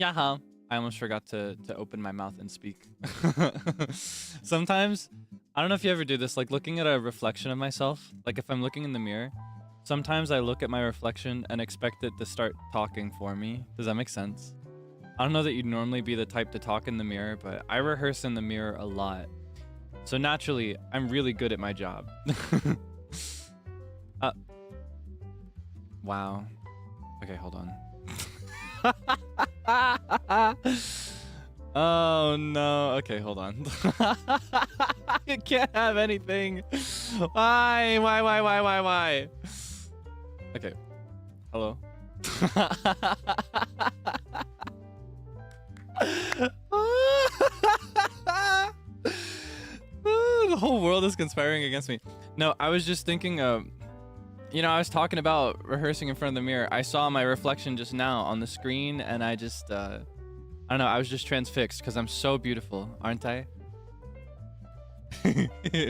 Yeah, huh? I almost forgot to open my mouth and speak. Sometimes, I don't know if you ever do this, like looking at a reflection of myself. Like if I'm looking in the mirror, sometimes I look at my reflection and expect it to start talking for me. Does that make sense? I don't know that you'd normally be the type to talk in the mirror, but I rehearse in the mirror a lot. So naturally, I'm really good at my job. Wow. Okay, hold on. Oh no. Okay, hold on. You can't have anything. Why? Why? Okay. Hello. The whole world is conspiring against me. No, I was just thinking of, you know, I was talking about rehearsing in front of the mirror. I saw my reflection just now on the screen, and I just, I don't know, I was just transfixed because I'm so beautiful, aren't I? Kirei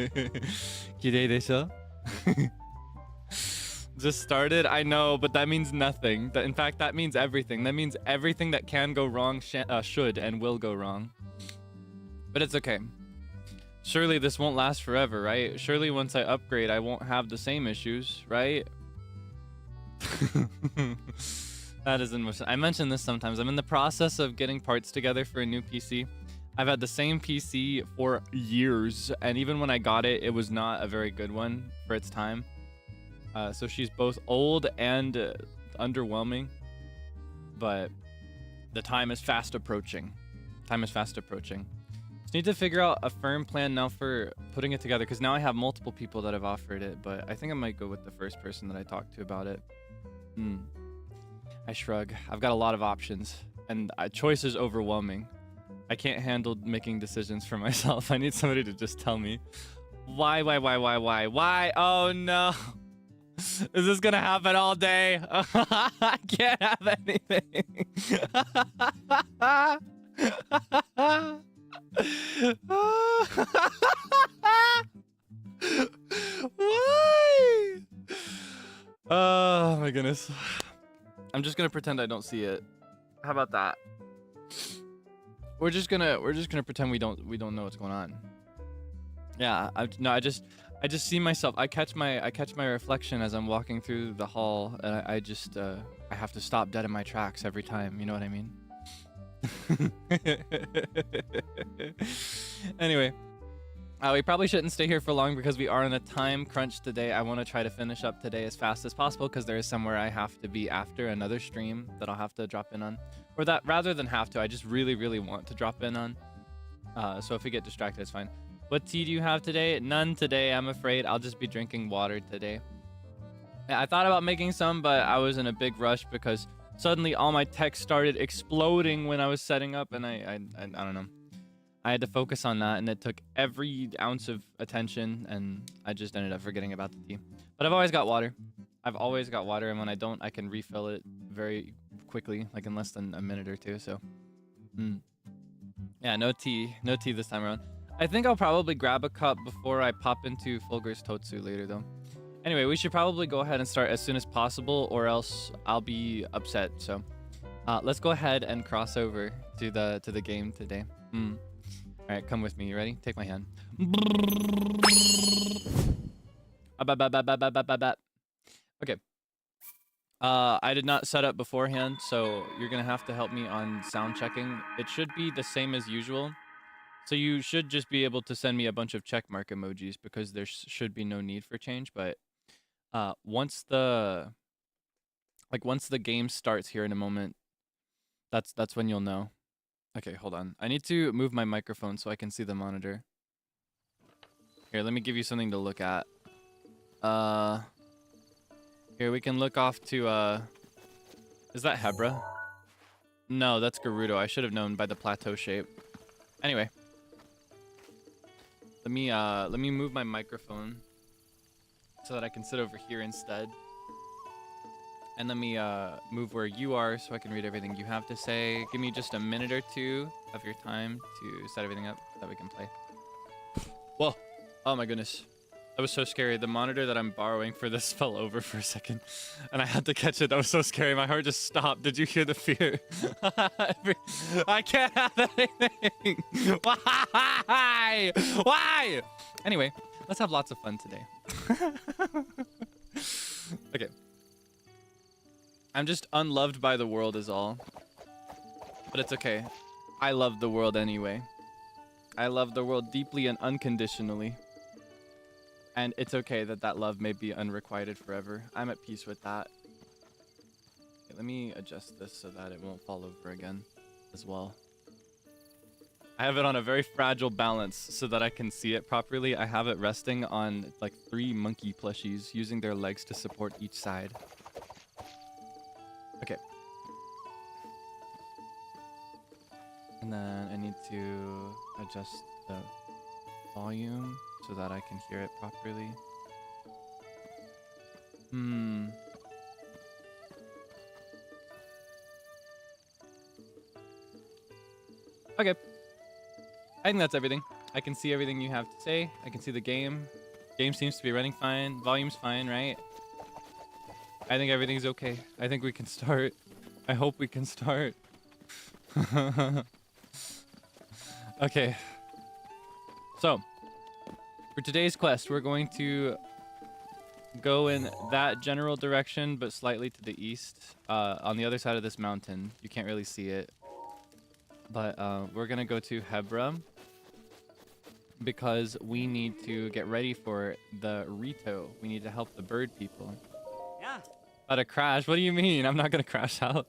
desho? Just started? I know, but that means nothing. In fact, that means everything. That means everything that can go wrong should and will go wrong. But it's okay. Surely this won't last forever, right? Surely once I upgrade, I won't have the same issues, right? That is in motion. I mention this sometimes. I'm in the process of getting parts together for a new PC. I've had the same PC for years, and even when I got it, it was not a very good one for its time. So she's both old and underwhelming, but the time is fast approaching. Just need to figure out a firm plan now for putting it together, because now I have multiple people that have offered it, but I think I might go with the first person that I talked to about it. I shrug. I've got a lot of options, and choice is overwhelming. I can't handle making decisions for myself. I need somebody to just tell me. Why? Oh no. Is this gonna happen all day? I can't have anything. Why? Oh my goodness. I'm just gonna pretend I don't see it. How about that? We're just gonna pretend we don't know what's going on. Yeah, I just see myself. I catch my reflection as I'm walking through the hall, and I have to stop dead in my tracks every time. You know what I mean? Anyway, we probably shouldn't stay here for long because we are on a time crunch today. I want to try to finish up today as fast as possible because there is somewhere I have to be after, another stream that I'll have to drop in on, or that rather than have to, I just really want to drop in on. So if we get distracted, it's fine. What tea do you have today? None today, I'm afraid. I'll just be drinking water today. Yeah, I thought about making some, but I was in a big rush because suddenly all my text started exploding when I was setting up, and I don't know. I had to focus on that, and it took every ounce of attention, and I just ended up forgetting about the tea. But I've always got water. And when I don't, I can refill it very quickly, like in less than a minute or two. So, yeah, no tea this time around. I think I'll probably grab a cup before I pop into Fulgur's Totsu later, though. Anyway, we should probably go ahead and start as soon as possible, or else I'll be upset. So, let's go ahead and cross over to the game today. All right, come with me. You ready? Take my hand. Okay. I did not set up beforehand, so you're gonna have to help me on sound checking. It should be the same as usual. So you should just be able to send me a bunch of check mark emojis because there should be no need for change. But once the game starts here in a moment, that's when you'll know. Okay, hold on. I need to move my microphone so I can see the monitor. Here, let me give you something to look at. Here, we can look off to, is that Hebra? No, that's Gerudo. I should have known by the plateau shape. Anyway. Let me move my microphone so that I can sit over here instead. And let me move where you are so I can read everything you have to say. Give me just a minute or two of your time to set everything up so that we can play. Whoa. Oh my goodness. That was so scary. The monitor that I'm borrowing for this fell over for a second, and I had to catch it. That was so scary. My heart just stopped. Did you hear the fear? I can't have anything. Why? Why? Anyway, let's have lots of fun today. Okay. I'm just unloved by the world is all. But it's okay. I love the world anyway. I love the world deeply and unconditionally. And it's okay that that love may be unrequited forever. I'm at peace with that. Okay, let me adjust this so that it won't fall over again as well. I have it on a very fragile balance so that I can see it properly. I have it resting on like 3 monkey plushies using their legs to support each side. Okay. And then I need to adjust the volume so that I can hear it properly. Okay. I think that's everything. I can see everything you have to say. I can see the game. Game seems to be running fine. Volume's fine, right? I think everything's okay. I think we can start. I hope we can start. Okay. So, for today's quest, we're going to go in that general direction, but slightly to the east, on the other side of this mountain. You can't really see it. But we're going to go to Hebra because we need to get ready for the Rito. We need to help the bird people. Yeah. About to crash? What do you mean? I'm not going to crash out.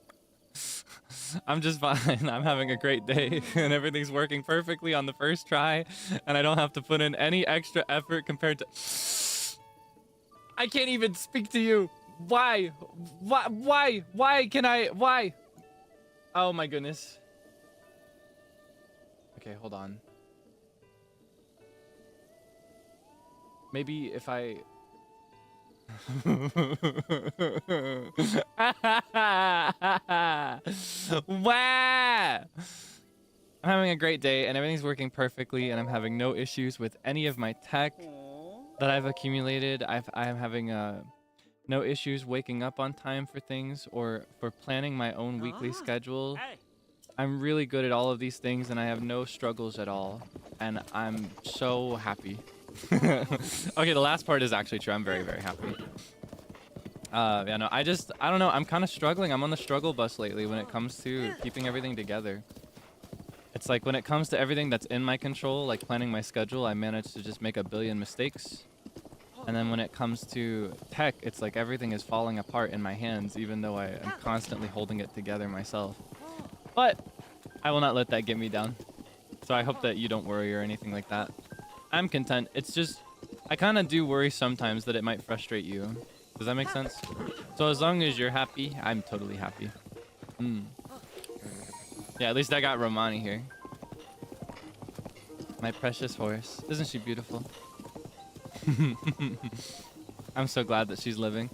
I'm just fine. I'm having a great day and everything's working perfectly on the first try and I don't have to put in any extra effort compared to... I can't even speak to you. Why? Why can I? Why? Oh my goodness. Okay, hold on. Maybe if I... Wow! I'm having a great day and everything's working perfectly and I'm having no issues with any of my tech that I've accumulated. I'm having no issues waking up on time for things or for planning my own weekly schedule. I'm really good at all of these things and I have no struggles at all. And I'm so happy. Okay, the last part is actually true. I'm very, very happy. Yeah, no, I don't know. I'm kind of struggling. I'm on the struggle bus lately when it comes to keeping everything together. It's like when it comes to everything that's in my control, like planning my schedule, I manage to just make a billion mistakes. And then when it comes to tech, it's like everything is falling apart in my hands, even though I am constantly holding it together myself. But I will not let that get me down. So I hope that you don't worry or anything like that. I'm content. It's just, I kind of do worry sometimes that it might frustrate you. Does that make sense? So as long as you're happy, I'm totally happy. Yeah, at least I got Romani here. My precious horse. Isn't she beautiful? I'm so glad that she's living.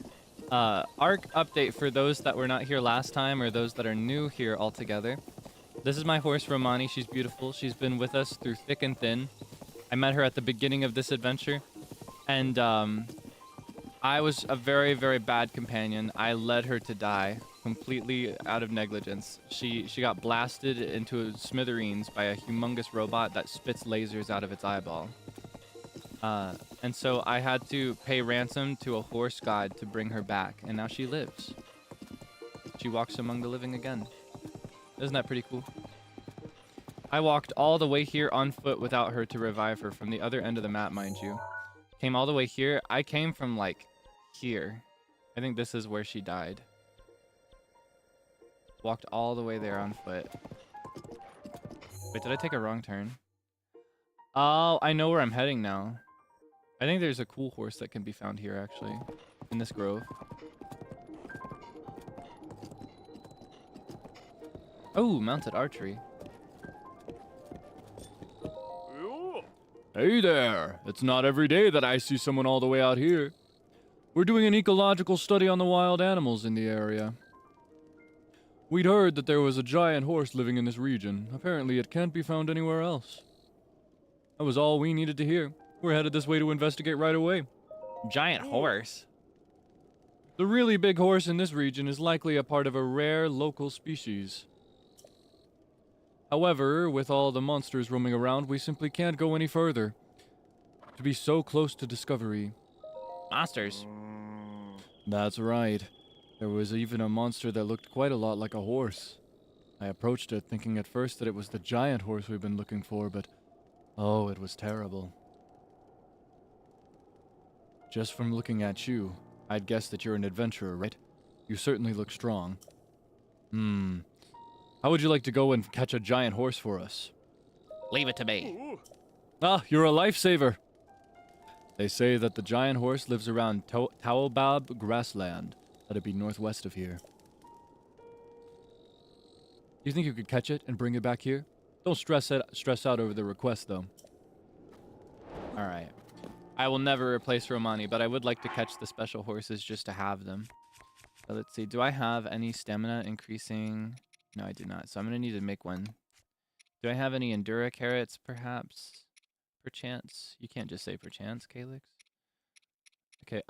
Arc update for those that were not here last time or those that are new here altogether. This is my horse Romani. She's beautiful. She's been with us through thick and thin. I met her at the beginning of this adventure. And I was a very, very bad companion. I led her to die completely out of negligence. She got blasted into smithereens by a humongous robot that spits lasers out of its eyeball. And so I had to pay ransom to a horse god to bring her back. And now she lives. She walks among the living again. Isn't that pretty cool? I walked all the way here on foot without her to revive her from the other end of the map, mind you. Came all the way here. I came from like here. I think this is where she died. Walked all the way there on foot. Wait, did I take a wrong turn? Oh, I know where I'm heading now. I think there's a cool horse that can be found here, actually. In this grove. Oh, mounted archery. Hey there! It's not every day that I see someone all the way out here. We're doing an ecological study on the wild animals in the area. We'd heard that there was a giant horse living in this region. Apparently it can't be found anywhere else. That was all we needed to hear. We're headed this way to investigate right away. Giant horse. The really big horse in this region is likely a part of a rare local species. However, with all the monsters roaming around, we simply can't go any further. To be so close to discovery. Monsters? That's right. There was even a monster that looked quite a lot like a horse. I approached it thinking at first that it was the giant horse we've been looking for, but oh, it was terrible. Just from looking at you, I'd guess that you're an adventurer, right? You certainly look strong. How would you like to go and catch a giant horse for us? Leave it to me. Ah, you're a lifesaver. They say that the giant horse lives around Taobab grassland. That'd be northwest of here. Do you think you could catch it and bring it back here? Don't stress out over the request, though. Alright. I will never replace Romani, but I would like to catch the special horses just to have them. So let's see. Do I have any stamina increasing? No, I do not. So I'm going to need to make one. Do I have any Endura carrots, perhaps? Perchance? You can't just say perchance, Kaelix. Okay,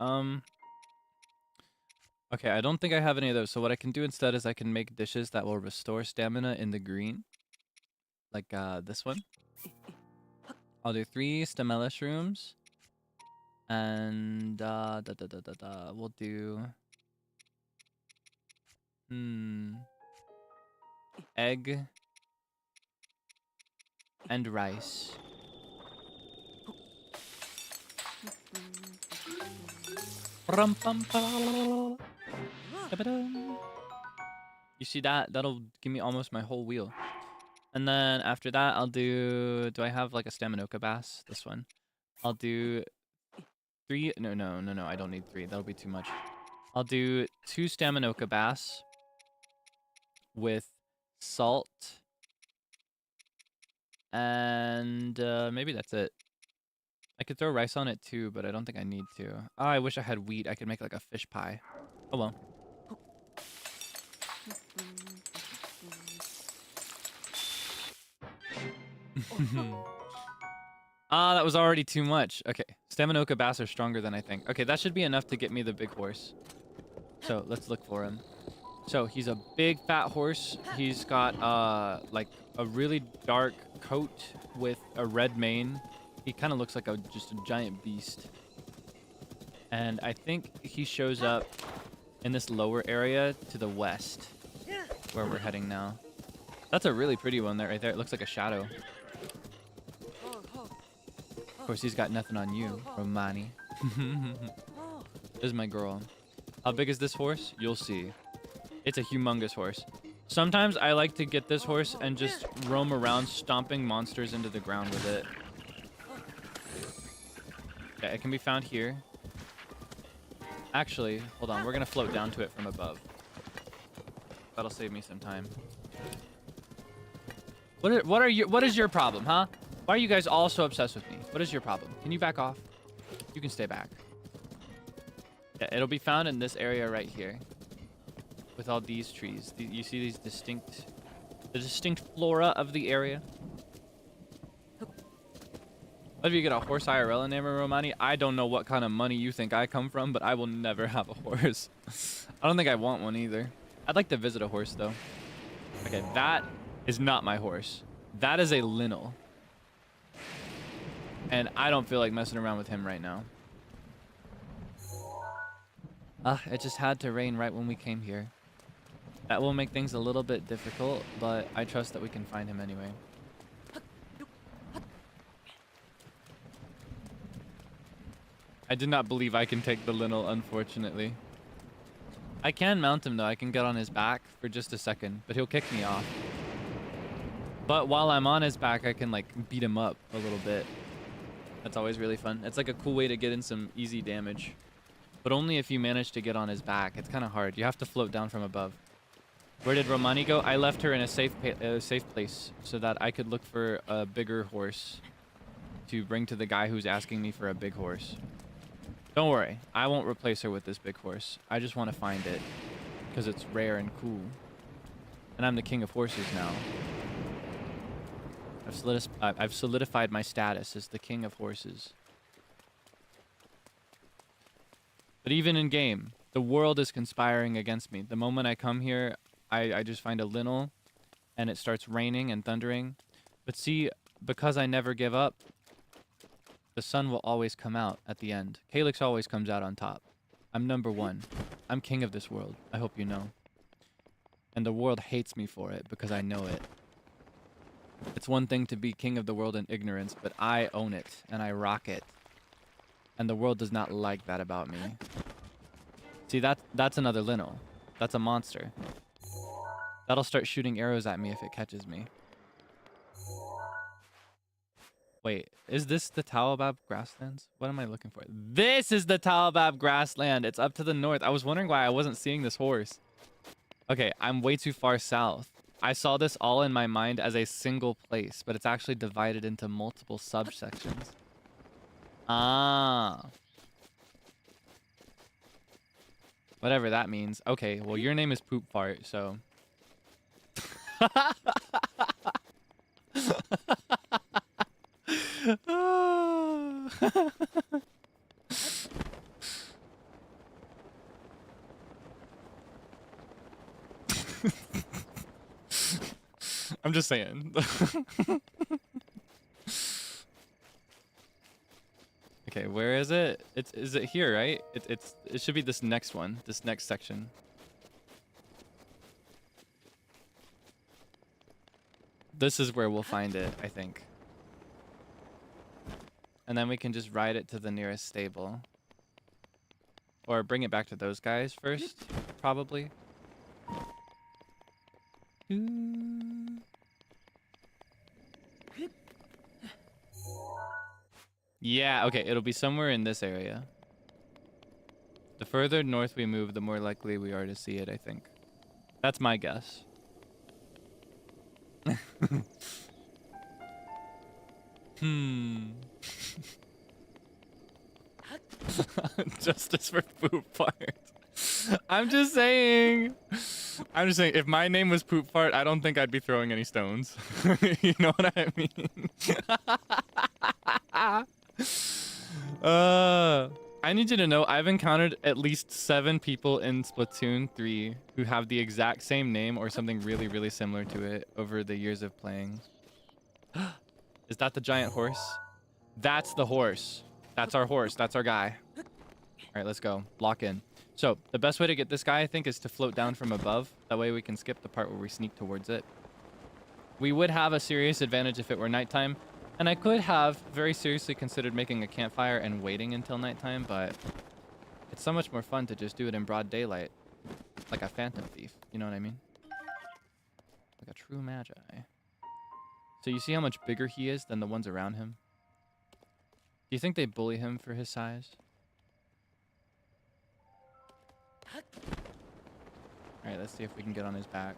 okay, I don't think I have any of those. So what I can do instead is I can make dishes that will restore stamina in the green. Like, this one. I'll do 3 stamella shrooms. And, we'll do... egg. And rice. You see that? That'll give me almost my whole wheel. And then after that, I'll do... Do I have like a Staminoka bass? This one. I'll do 3... No, I don't need 3. That'll be too much. I'll do 2 Staminoka bass with salt. And maybe that's it. I could throw rice on it too, but I don't think I need to. Oh, I wish I had wheat. I could make like a fish pie. Oh well. Ah, that was already too much. Okay, Staminoka bass are stronger than I think. Okay, that should be enough to get me the big horse. So let's look for him. So he's a big fat horse. He's got like a really dark coat with a red mane. He kind of looks like just a giant beast. And I think he shows up in this lower area to the west, where we're heading now. That's a really pretty one there, right there. It looks like a shadow. Of course, he's got nothing on you, Romani. This is my girl. How big is this horse? You'll see. It's a humongous horse. Sometimes I like to get this horse and just roam around stomping monsters into the ground with it. Yeah, it can be found here. Actually, hold on. We're going to float down to it from above. That'll save me some time. What is your problem, huh? Why are you guys all so obsessed with me? What is your problem? Can you back off? You can stay back. Yeah, it'll be found in this area right here. With all these trees. You see these the distinct flora of the area? What if you get a horse IRL in there, Romani? I don't know what kind of money you think I come from, but I will never have a horse. I don't think I want one either. I'd like to visit a horse, though. Okay, that is not my horse. That is a Linnel. And I don't feel like messing around with him right now. It just had to rain right when we came here. That will make things a little bit difficult, but I trust that we can find him anyway. I did not believe I can take the Linnel, unfortunately. I can mount him, though. I can get on his back for just a second, but he'll kick me off. But while I'm on his back, I can, like, beat him up a little bit. That's always really fun. It's like a cool way to get in some easy damage. But only if you manage to get on his back. It's kind of hard. You have to float down from above. Where did Romani go? I left her in a safe place so that I could look for a bigger horse to bring to the guy who's asking me for a big horse. Don't worry. I won't replace her with this big horse. I just want to find it because it's rare and cool. And I'm the king of horses now. I've solidified my status as the king of horses. But even in game, the world is conspiring against me. The moment I come here, I just find a lintel and it starts raining and thundering. But see, because I never give up, the sun will always come out at the end. Kaelix always comes out on top. I'm number one. I'm king of this world. I hope you know. And the world hates me for it because I know it. It's one thing to be king of the world in ignorance, but I own it and I rock it. And the world does not like that about me. See, that's another lintel. That's a monster. That'll start shooting arrows at me if it catches me. Wait, is this the Talabab grasslands? What am I looking for? This is the Talabab grassland. It's up to the north. I was wondering why I wasn't seeing this horse. Okay, I'm way too far south. I saw this all in my mind as a single place, but it's actually divided into multiple subsections. Ah. Whatever that means. Okay, well, your name is Poop Fart, so... I'm just saying. Okay, where is it? Is it here, right? It should be this next one, this next section. This is where we'll find it, I think. And then we can just ride it to the nearest stable. Or bring it back to those guys first, probably. Yeah, okay, it'll be somewhere in this area. The further north we move, the more likely we are to see it, I think. That's my guess. Justice for Poop Fart. I'm just saying, if my name was Poop Fart, I don't think I'd be throwing any stones. You know what I mean? I need you to know I've encountered at least 7 people in Splatoon 3 who have the exact same name or something really, really similar to it over the years of playing. Is that the giant horse? That's the horse. That's our horse. That's our guy. All right, let's go. Lock in. So the best way to get this guy, I think, is to float down from above. That way we can skip the part where we sneak towards it. We would have a serious advantage if it were nighttime. And I could have very seriously considered making a campfire and waiting until nighttime, but it's so much more fun to just do it in broad daylight. Like a phantom thief, you know what I mean? Like a true magi. So you see how much bigger he is than the ones around him? Do you think they bully him for his size? Alright, let's see if we can get on his back.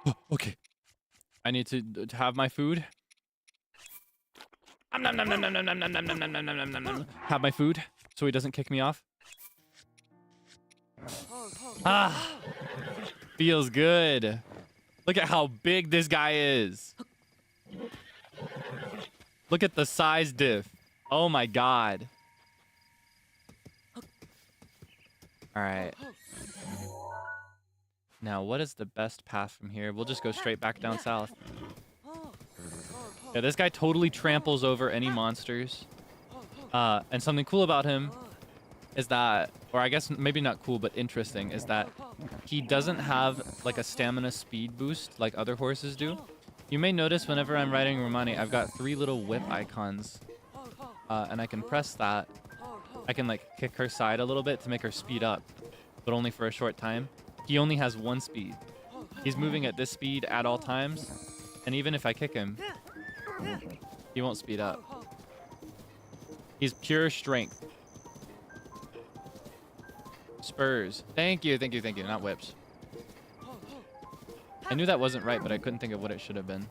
Oh, okay. I need to have my food. Have my food so he doesn't kick me off. Ah, feels good. Look at how big this guy is. Look at the size diff. Oh my god. All right. Now, what is the best path from here? We'll just go straight back down south. Yeah, this guy totally tramples over any monsters. And something cool about him is that, or I guess maybe not cool, but interesting, is that he doesn't have like a stamina speed boost like other horses do. You may notice whenever I'm riding Romani, I've got 3 little whip icons. And I can press that. I can like kick her side a little bit to make her speed up, but only for a short time. He only has 1 speed. He's moving at this speed at all times, and even if I kick him, he won't speed up. He's pure strength. Spurs. Thank you, thank you, thank you. Not whips. I knew that wasn't right, but I couldn't think of what it should have been.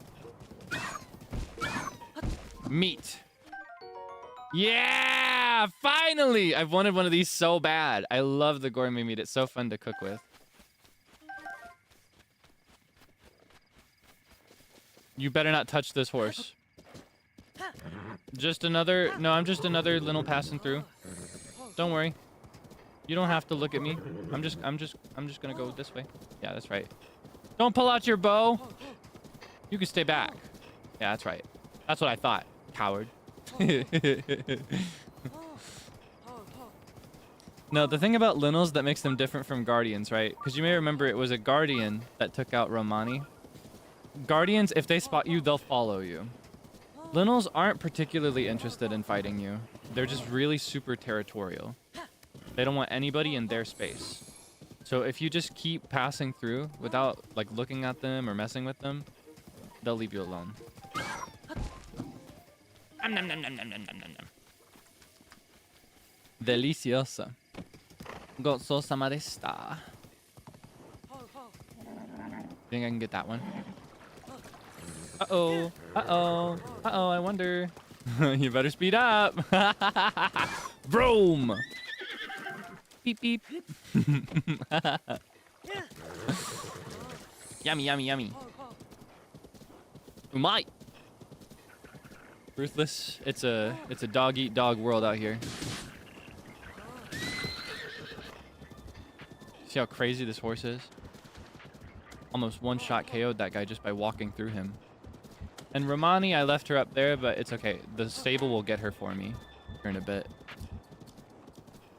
Meat. Yeah! Finally! I've wanted one of these so bad. I love the gourmet meat. It's so fun to cook with. You better not touch this horse. Just another... No, I'm just another Linel passing through. Don't worry. You don't have to look at me. I'm just gonna go this way. Yeah, that's right. Don't pull out your bow. You can stay back. Yeah, that's right. That's what I thought. Coward. No, the thing about Linels that makes them different from Guardians, right? Because you may remember it was a Guardian that took out Romani. Guardians, if they spot you, they'll follow you. Linels aren't particularly interested in fighting you. They're just really super territorial. They don't want anybody in their space. So if you just keep passing through without like looking at them or messing with them, they'll leave you alone. Deliciosa. Gozosama deshita. Think I can get that one? Uh-oh. Uh-oh. Uh-oh, I wonder. You better speed up. Vroom! Beep, beep. Yummy, yummy, yummy. Umai! Ruthless. It's a dog-eat-dog world out here. See how crazy this horse is? Almost one-shot KO'd that guy just by walking through him. And Romani, I left her up there, but it's okay. The Seible will get her for me here in a bit.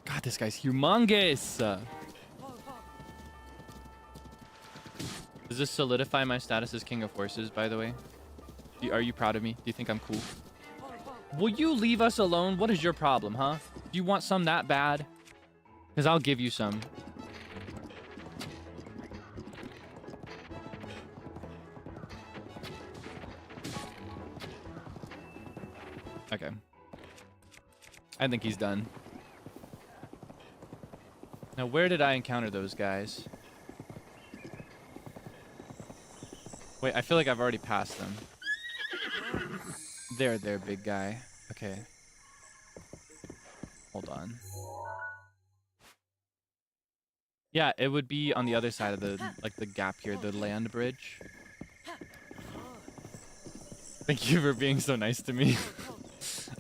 God, this guy's humongous! Does this solidify my status as King of Horses, by the way? Are you proud of me? Do you think I'm cool? Will you leave us alone? What is your problem, huh? Do you want some that bad? Because I'll give you some. Okay. I think he's done. Now, where did I encounter those guys? Wait, I feel like I've already passed them. There, big guy. Okay. Hold on. Yeah, it would be on the other side of the, like, the gap here, the land bridge. Thank you for being so nice to me.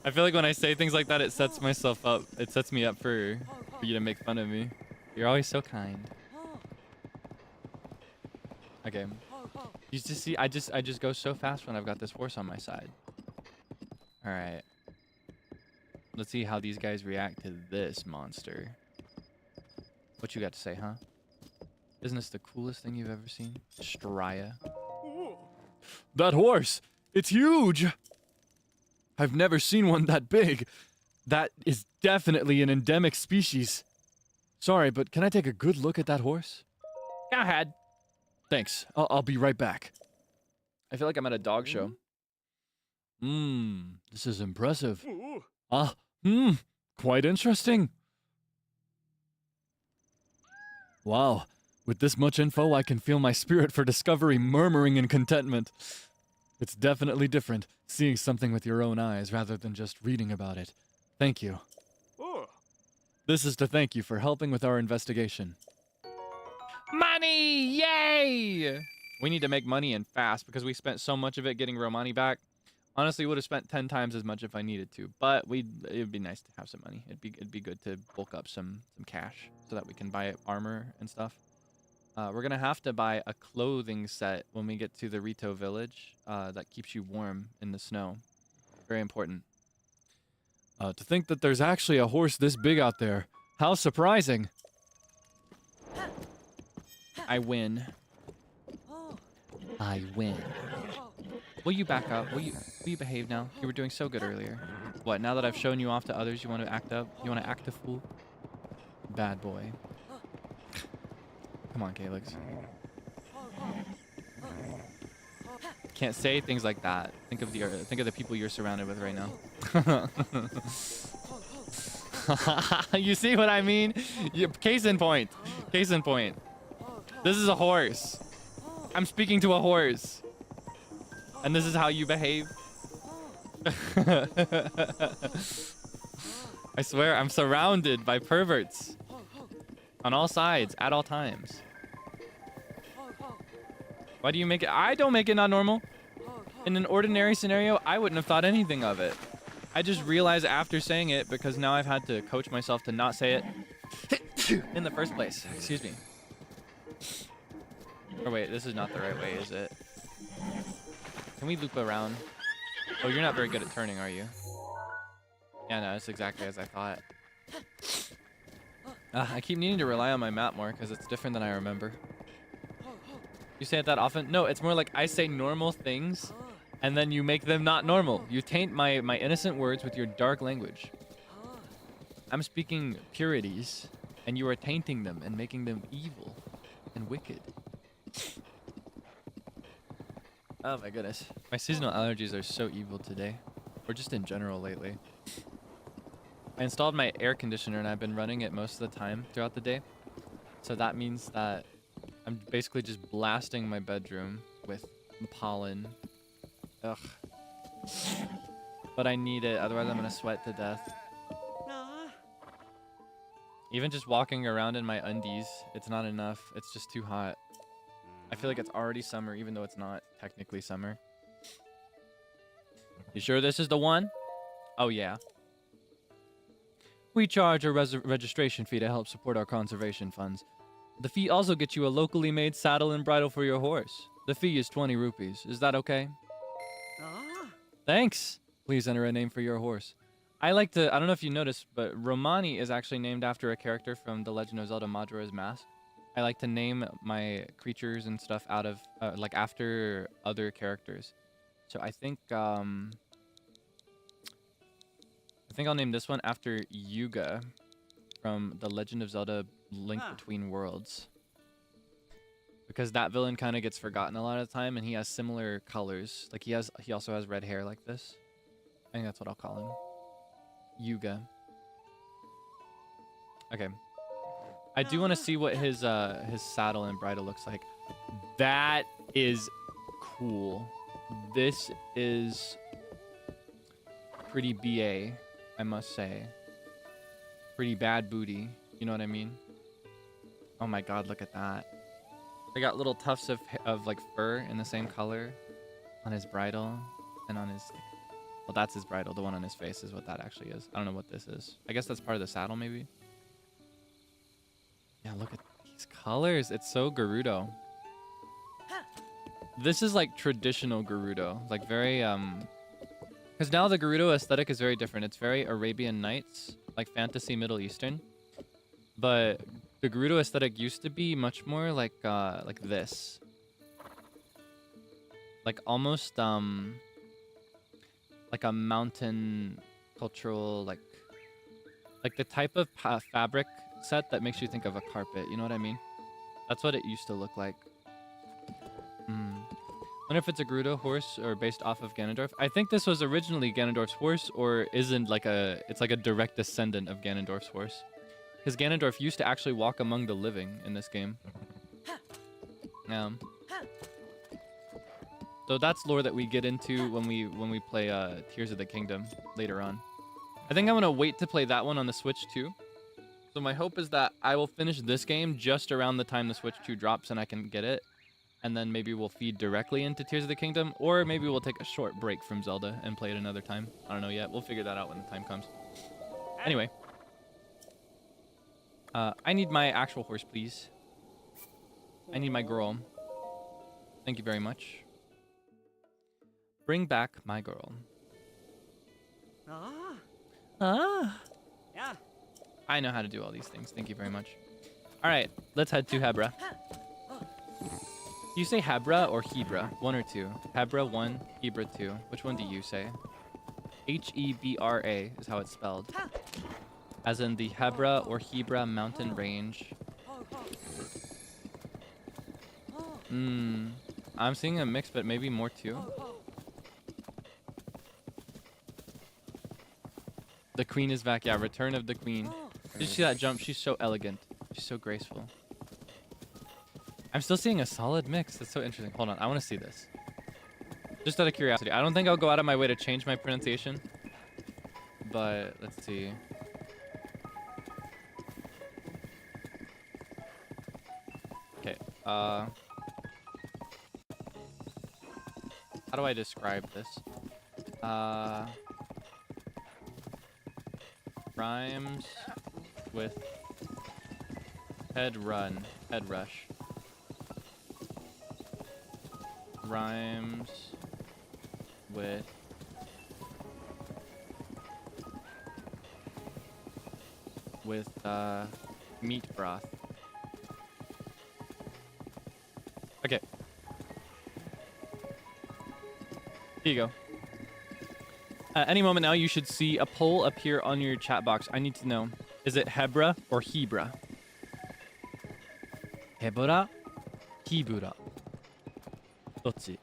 I feel like when I say things like that, it sets myself up. It sets me up for you to make fun of me. You're always so kind. Okay. You just see, I just go so fast when I've got this horse on my side. All right. Let's see how these guys react to this monster. What you got to say, huh? Isn't this the coolest thing you've ever seen? Strya. That horse! It's huge! I've never seen one that big. That is definitely an endemic species. Sorry, but can I take a good look at that horse? Go ahead. Thanks. I'll be right back. I feel like I'm at a dog show. This is impressive. Quite interesting. Wow, with this much info, I can feel my spirit for discovery murmuring in contentment. It's definitely different, seeing something with your own eyes rather than just reading about it. Thank you. This is to thank you for helping with our investigation. Money! Yay! We need to make money and fast because we spent so much of it getting Romani back. Honestly, would have spent 10 times as much if I needed to, but it'd be nice to have some money. It'd be good to bulk up some cash so that we can buy armor and stuff. We're gonna have to buy a clothing set when we get to the Rito village that keeps you warm in the snow. Very important. To think that there's actually a horse this big out there. How surprising. I win. I win. Will you back up? Will you behave now? You were doing so good earlier. What, now that I've shown you off to others, you want to act up? You want to act a fool? Bad boy. Come on, Kaelix. Can't say things like that. Think of the people you're surrounded with right now. You see what I mean? Case in point. Case in point. This is a horse. I'm speaking to a horse. And this is how you behave? I swear, I'm surrounded by perverts. On all sides, at all times. Why do you make it? I don't make it not normal. In an ordinary scenario, I wouldn't have thought anything of it. I just realized after saying it because now I've had to coach myself to not say it in the first place. Excuse me. Oh wait, this is not the right way, is it? Can we loop around? Oh, you're not very good at turning, are you? Yeah, no, it's exactly as I thought. I keep needing to rely on my map more because it's different than I remember. You say it that often? No, it's more like I say normal things and then you make them not normal. You taint my innocent words with your dark language. I'm speaking purities and you are tainting them and making them evil and wicked. Oh my goodness. My seasonal allergies are so evil today. Or just in general lately. I installed my air conditioner and I've been running it most of the time throughout the day. So that means that I'm basically just blasting my bedroom with pollen. Ugh. But I need it, otherwise I'm gonna sweat to death. Even just walking around in my undies, it's not enough. It's just too hot. I feel like it's already summer, even though it's not technically summer. You sure this is the one? Oh, yeah. We charge a registration fee to help support our conservation funds. The fee also gets you a locally made saddle and bridle for your horse. The fee is 20 rupees. Is that okay? Thanks. Please enter a name for your horse. I like to, I don't know if you noticed, but Romani is actually named after a character from The Legend of Zelda Majora's Mask. I like to name my creatures and stuff out of, like after other characters. So I think I'll name this one after Yuga from The Legend of Zelda Link Between Worlds. Because that villain kind of gets forgotten a lot of the time and he has similar colors. Like he also has red hair like this. I think that's what I'll call him. Yuga. Okay. I do want to see what his saddle and bridle looks like. That is cool. This is pretty BA, I must say. Pretty bad booty. You know what I mean? Oh my god, look at that. They got little tufts of like fur in the same color on his bridle and on his... Well, that's his bridle. The one on his face is what that actually is. I don't know what this is. I guess that's part of the saddle, maybe? Yeah, look at these colors. It's so Gerudo. This is like traditional Gerudo. Like very, because now the Gerudo aesthetic is very different. It's very Arabian Nights, like fantasy Middle Eastern. But the Gerudo aesthetic used to be much more like this. Like almost, like a mountain cultural, like the type of fabric set that makes you think of a carpet. You know what I mean? That's what it used to look like. Wonder if it's a Gerudo horse or based off of Ganondorf. I think this was originally Ganondorf's horse, or isn't like it's like a direct descendant of Ganondorf's horse. Because Ganondorf used to actually walk among the living in this game. So that's lore that we get into when we play Tears of the Kingdom later on. I think I'm gonna wait to play that one on the Switch 2. So my hope is that I will finish this game just around the time the Switch 2 drops and I can get it. And then maybe we'll feed directly into Tears of the Kingdom, or maybe we'll take a short break from Zelda and play it another time. I don't know yet. We'll figure that out when the time comes. Anyway. I need my actual horse, please. I need my girl. Thank you very much. Bring back my girl. Yeah. I know how to do all these things. Thank you very much. All right, let's head to Hebra. Do you say Hebra or Hebra? 1 or 2? Hebra 1, Hebra 2. Which one do you say? Hebra is how it's spelled. As in the Hebra or Hebra mountain range. I'm seeing a mix, but maybe more too. The queen is back. Yeah, return of the queen. Did you see that jump? She's so elegant. She's so graceful. I'm still seeing a solid mix. That's so interesting. Hold on. I want to see this. Just out of curiosity. I don't think I'll go out of my way to change my pronunciation. But let's see. Okay. How do I describe this? rhymes with head rush. Rhymes with meat broth. Okay. Here you go. At any moment now, you should see a poll appear on your chat box. I need to know, is it Hebra or Hebra? Hebra? Hebra. どっち?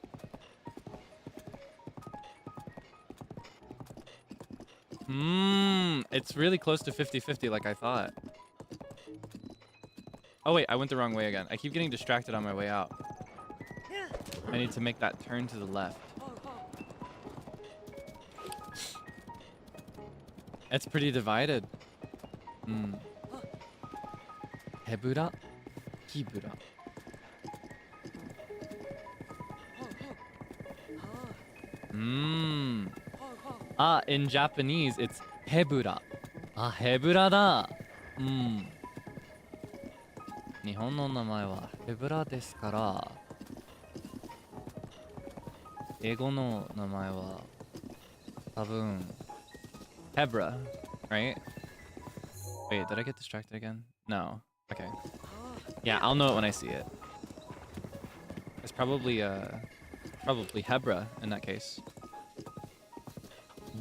It's really close to 50-50 like I thought. Oh wait, I went the wrong way again. I keep getting distracted on my way out. I need to make that turn to the left. It's pretty divided. Hebura? Kibura. Ah, in Japanese, it's Hebra. Ah, Hebra da. 日本の名前はヘブラですから、英語の名前は多分 Hebra, right? Wait, did I get distracted again? No. Okay. Yeah, I'll know it when I see it. It's probably Hebra in that case.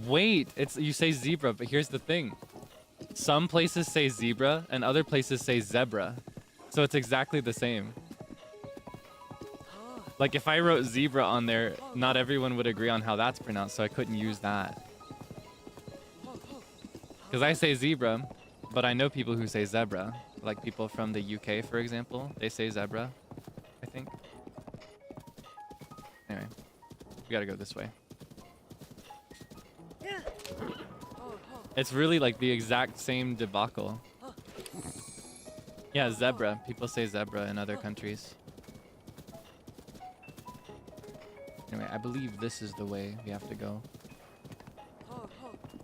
Wait, you say zebra, but here's the thing. Some places say zebra and other places say zebra. So it's exactly the same. Like if I wrote zebra on there, not everyone would agree on how that's pronounced, so I couldn't use that. Because I say zebra, but I know people who say zebra. Like people from the UK, for example, they say zebra, I think. Anyway, we gotta go this way. It's really like the exact same debacle. Yeah, zebra. People say zebra in other countries. Anyway, I believe this is the way we have to go.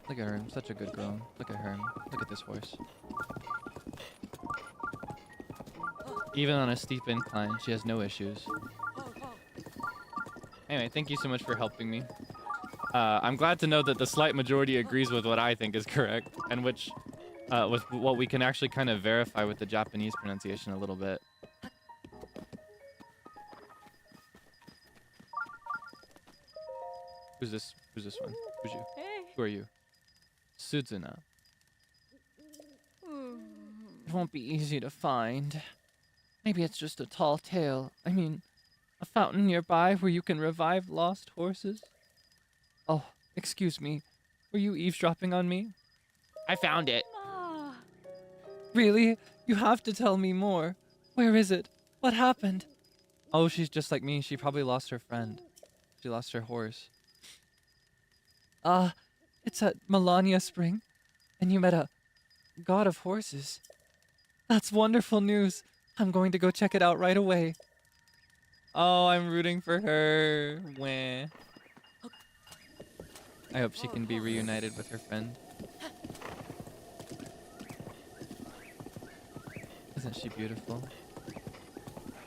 Look at her. Such a good girl. Look at her. Look at this horse. Even on a steep incline, she has no issues. Anyway, thank you so much for helping me. I'm glad to know that the slight majority agrees with what I think is correct, and which, with what we can actually kind of verify with the Japanese pronunciation a little bit. Who's this? Who's this one? Who's you? Hey. Who are you? Suzuna. It won't be easy to find. Maybe it's just a tall tale. I mean, a fountain nearby where you can revive lost horses? Oh, excuse me. Were you eavesdropping on me? I found it. Really? You have to tell me more. Where is it? What happened? Oh, she's just like me. She probably lost her friend. She lost her horse. It's at Melania Spring, and you met a god of horses. That's wonderful news. I'm going to go check it out right away. Oh, I'm rooting for her. Wah. I hope she can be reunited with her friend. Isn't she beautiful?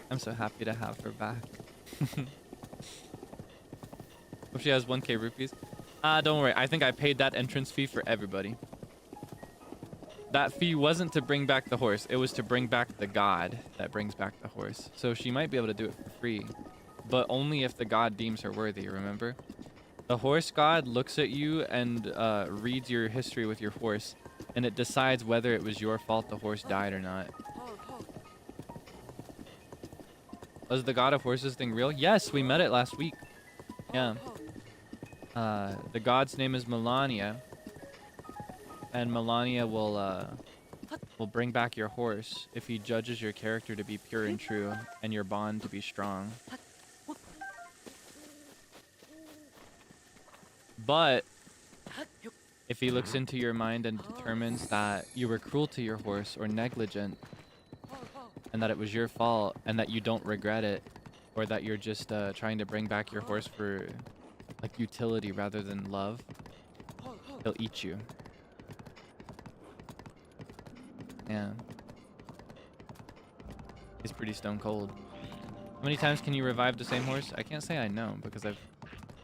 I'm so happy to have her back. Hope she has 1k rupees. Don't worry. I think I paid that entrance fee for everybody. That fee wasn't to bring back the horse. It was to bring back the god that brings back the horse. So she might be able to do it for free, but only if the god deems her worthy, remember? The horse god looks at you and reads your history with your horse, and it decides whether it was your fault the horse died or not. Was the god of horses thing real? Yes, we met it last week. Yeah. The god's name is Melania, and Melania will bring back your horse if he judges your character to be pure and true, and your bond to be strong. But if he looks into your mind and determines that you were cruel to your horse or negligent, and that it was your fault, and that you don't regret it, or that you're just trying to bring back your horse for like utility rather than love, he'll eat you. Yeah. He's pretty stone cold. How many times can you revive the same horse? I can't say I know because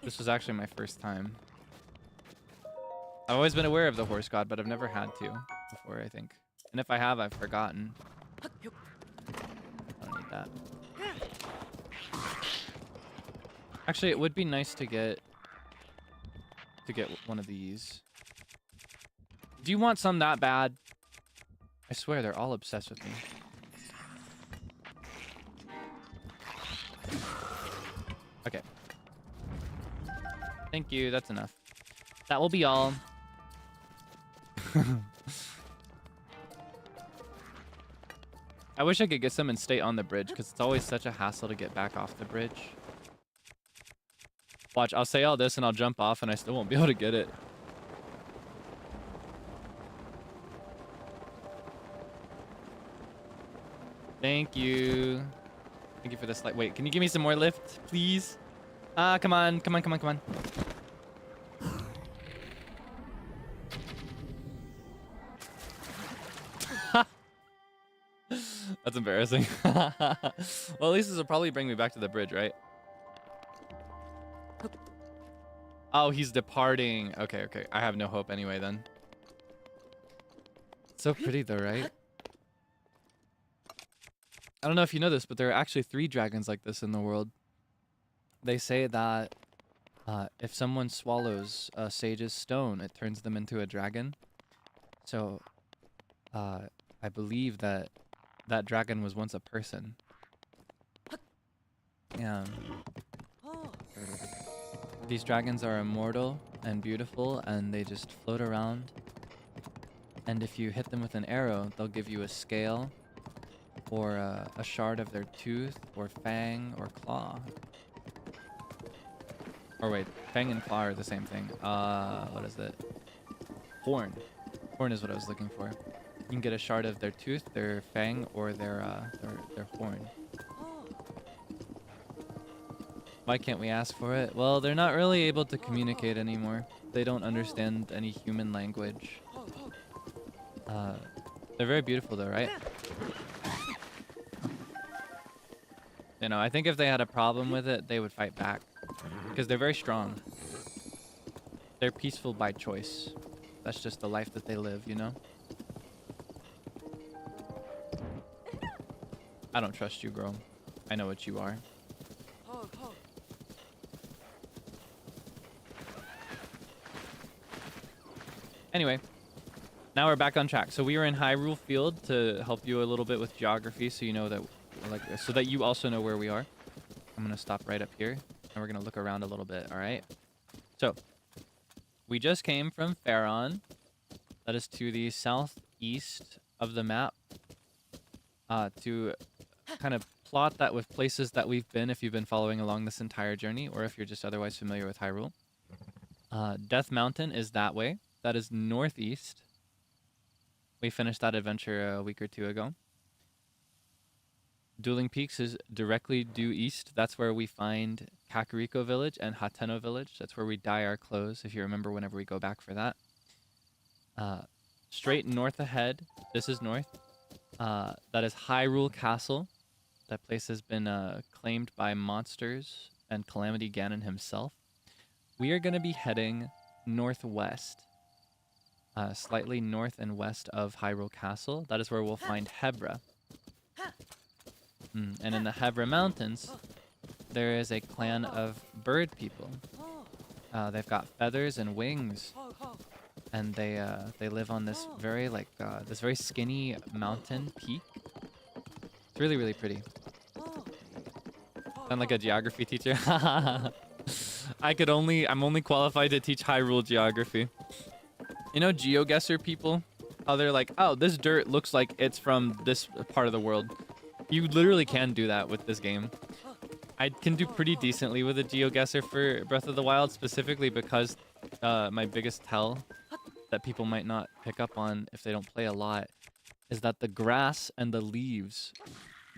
this was actually my first time. I've always been aware of the horse god, but I've never had to before, I think. And if I have, I've forgotten. I don't need that. Actually, it would be nice to get one of these. Do you want some that bad? I swear they're all obsessed with me. Okay. Thank you, that's enough. That will be all. I wish I could get some and stay on the bridge, because it's always such a hassle to get back off the bridge. Watch, I'll say all this and I'll jump off and I still won't be able to get it. Thank you. Thank you for this light. Wait, can you give me some more lift, please? Come on, come on, come on, come on. That's embarrassing. Well, at least this will probably bring me back to the bridge, right? Oh, he's departing. Okay, okay. I have no hope anyway then. So pretty though, right? I don't know if you know this, but there are actually 3 dragons like this in the world. They say that if someone swallows a sage's stone, it turns them into a dragon. So I believe that that dragon was once a person. Yeah. These dragons are immortal and beautiful, and they just float around. And if you hit them with an arrow, they'll give you a scale, or a shard of their tooth, or fang, or claw. Or wait, fang and claw are the same thing. What is it? Horn. Horn is what I was looking for. You can get a shard of their tooth, their fang, or their horn. Why can't we ask for it? Well, they're not really able to communicate anymore. They don't understand any human language. They're very beautiful though, right? You know, I think if they had a problem with it, they would fight back. Because they're very strong. They're peaceful by choice. That's just the life that they live, you know? I don't trust you, girl. I know what you are. Anyway, now we're back on track. So we were in Hyrule Field to help you a little bit with geography, so you know that, so that you also know where we are. I'm gonna stop right up here, and we're gonna look around a little bit. All right. So we just came from Faron. That is to the southeast of the map. To kind of plot that with places that we've been, if you've been following along this entire journey, or if you're just otherwise familiar with Hyrule. Death Mountain is that way. That is northeast. We finished that adventure a week or 2 ago. Dueling Peaks is directly due east. That's where we find Kakariko Village and Hateno Village. That's where we dye our clothes, if you remember, whenever we go back for that. Straight north ahead, this is north. That is Hyrule Castle. That place has been claimed by monsters and Calamity Ganon himself. We are going to be heading northwest. Slightly north and west of Hyrule Castle. That is where we'll find Hebra. And in the Hebra Mountains, there is a clan of bird people. They've got feathers and wings. And they live on this very this very skinny mountain peak. It's really, really pretty. Sound like a geography teacher. I'm only qualified to teach Hyrule geography. You know, GeoGuessr people, how they're like, oh, this dirt looks like it's from this part of the world. You literally can do that with this game. I can do pretty decently with a GeoGuessr for Breath of the Wild, specifically because my biggest tell that people might not pick up on if they don't play a lot is that the grass and the leaves,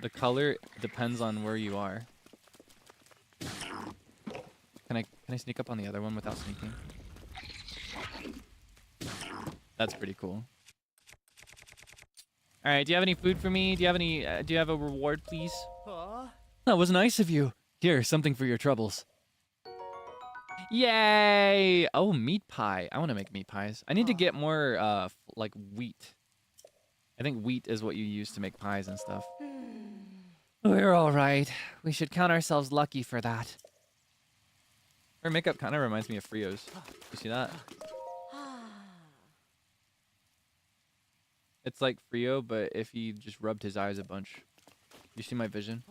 the color depends on where you are. Can I sneak up on the other one without sneaking? That's pretty cool. All right, do you have any food for me? Do you have a reward, please? That was nice of you. Here, something for your troubles. Yay! Oh, meat pie. I want to make meat pies. I need to get more, like, wheat. I think wheat is what you use to make pies and stuff. We're all right. We should count ourselves lucky for that. Her makeup kind of reminds me of Frio's. You see that? It's like Frio, but if he just rubbed his eyes a bunch. You see my vision?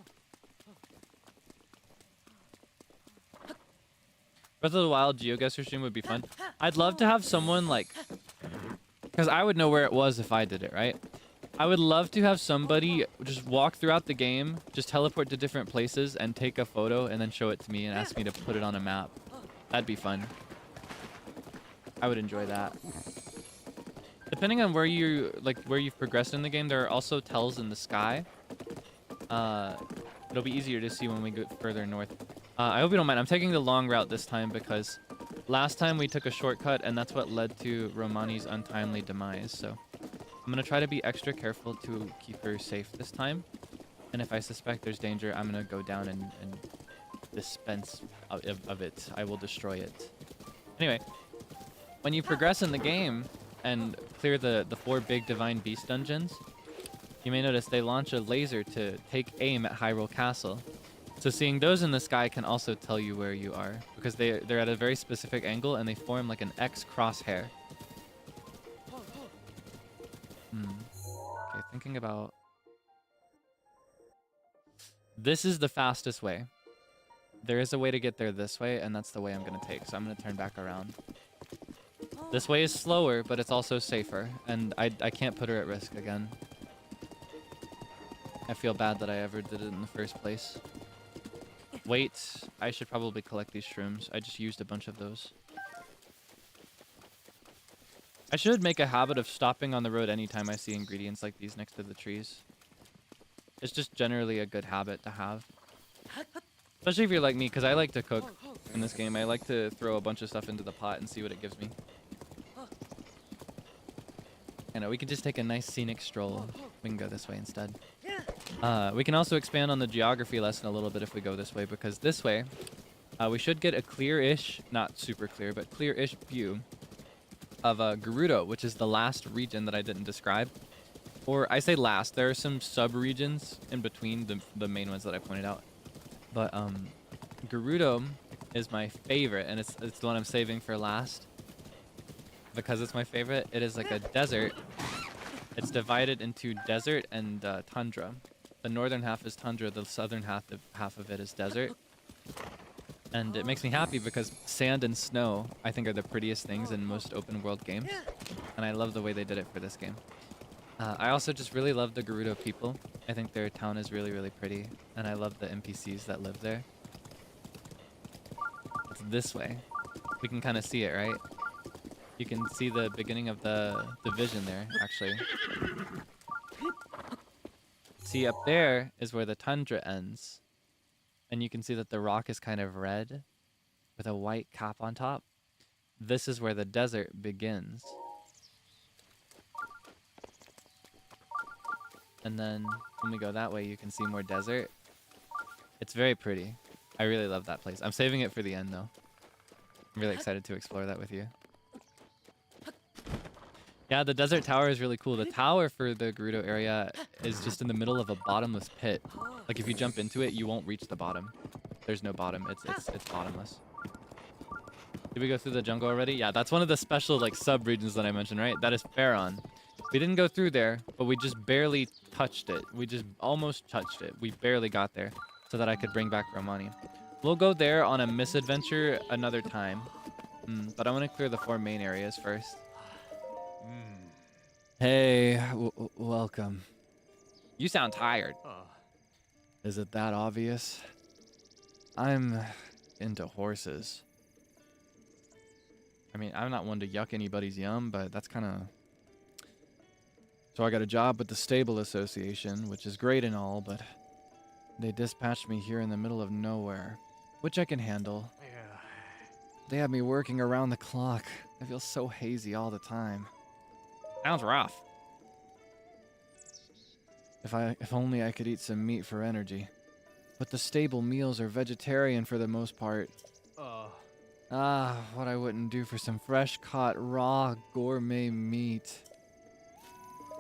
Breath of the Wild GeoGuessr stream would be fun. I'd love to have someone like... Because I would know where it was if I did it, right? I would love to have somebody just walk throughout the game, just teleport to different places and take a photo and then show it to me and ask me to put it on a map. That'd be fun. I would enjoy that. Depending on where you've progressed in the game, there are also tells in the sky. It'll be easier to see when we go further north. I hope you don't mind. I'm taking the long route this time because last time we took a shortcut and that's what led to Romani's untimely demise. So I'm going to try to be extra careful to keep her safe this time. And if I suspect there's danger, I'm going to go down and dispense of it. I will destroy it. Anyway, when you progress in the game and clear the 4 big Divine Beast dungeons, you may notice they launch a laser to take aim at Hyrule Castle. So seeing those in the sky can also tell you where you are, because they're at a very specific angle and they form like an X crosshair. Okay, thinking about... This is the fastest way. There is a way to get there this way, and that's the way I'm going to take. So I'm going to turn back around. This way is slower, but it's also safer, and I can't put her at risk again. I feel bad that I ever did it in the first place. Wait, I should probably collect these shrooms. I just used a bunch of those. I should make a habit of stopping on the road anytime I see ingredients like these next to the trees. It's just generally a good habit to have. Especially if you're like me, because I like to cook in this game. I like to throw a bunch of stuff into the pot and see what it gives me. I know, we can just take a nice scenic stroll. We can go this way instead. We can also expand on the geography lesson a little bit if we go this way, because this way, we should get a clear-ish, not super clear, but clear-ish view of Gerudo, which is the last region that I didn't describe. Or I say last, there are some sub-regions in between the main ones that I pointed out. But Gerudo is my favorite, and it's the one I'm saving for last. Because it's my favorite, it is like a desert. It's divided into desert and tundra. The northern half is tundra, the southern half of it is desert. And it makes me happy because sand and snow, I think, are the prettiest things in most open world games. And I love the way they did it for this game. I also just really love the Gerudo people. I think their town is really, really pretty. And I love the NPCs that live there. It's this way. We can kind of see it, right? You can see the beginning of the division there, actually. See, up there is where the tundra ends. And you can see that the rock is kind of red with a white cap on top. This is where the desert begins. And then when we go that way, you can see more desert. It's very pretty. I really love that place. I'm saving it for the end, though. I'm really excited to explore that with you. Yeah, the desert tower is really cool. The tower for the Gerudo area is just in the middle of a bottomless pit. Like if you jump into it, you won't reach the bottom. There's no bottom. It's bottomless. Did we go through the jungle already? Yeah, that's one of the special like sub-regions that I mentioned, right? That is Faron. We didn't go through there, but we just barely touched it. We just almost touched it. We barely got there so that I could bring back Romani. We'll go there on a misadventure another time. But I want to clear the 4 main areas first. Hey, welcome. You sound tired. Is it that obvious? I'm into horses. I mean, I'm not one to yuck anybody's yum, but that's kind of... So I got a job with the Stable Association, which is great and all, but they dispatched me here in the middle of nowhere, which I can handle. They have me working around the clock. I feel so hazy all the time. Sounds rough. If only I could eat some meat for energy. But the stable meals are vegetarian for the most part. Ah, what I wouldn't do for some fresh caught raw gourmet meat.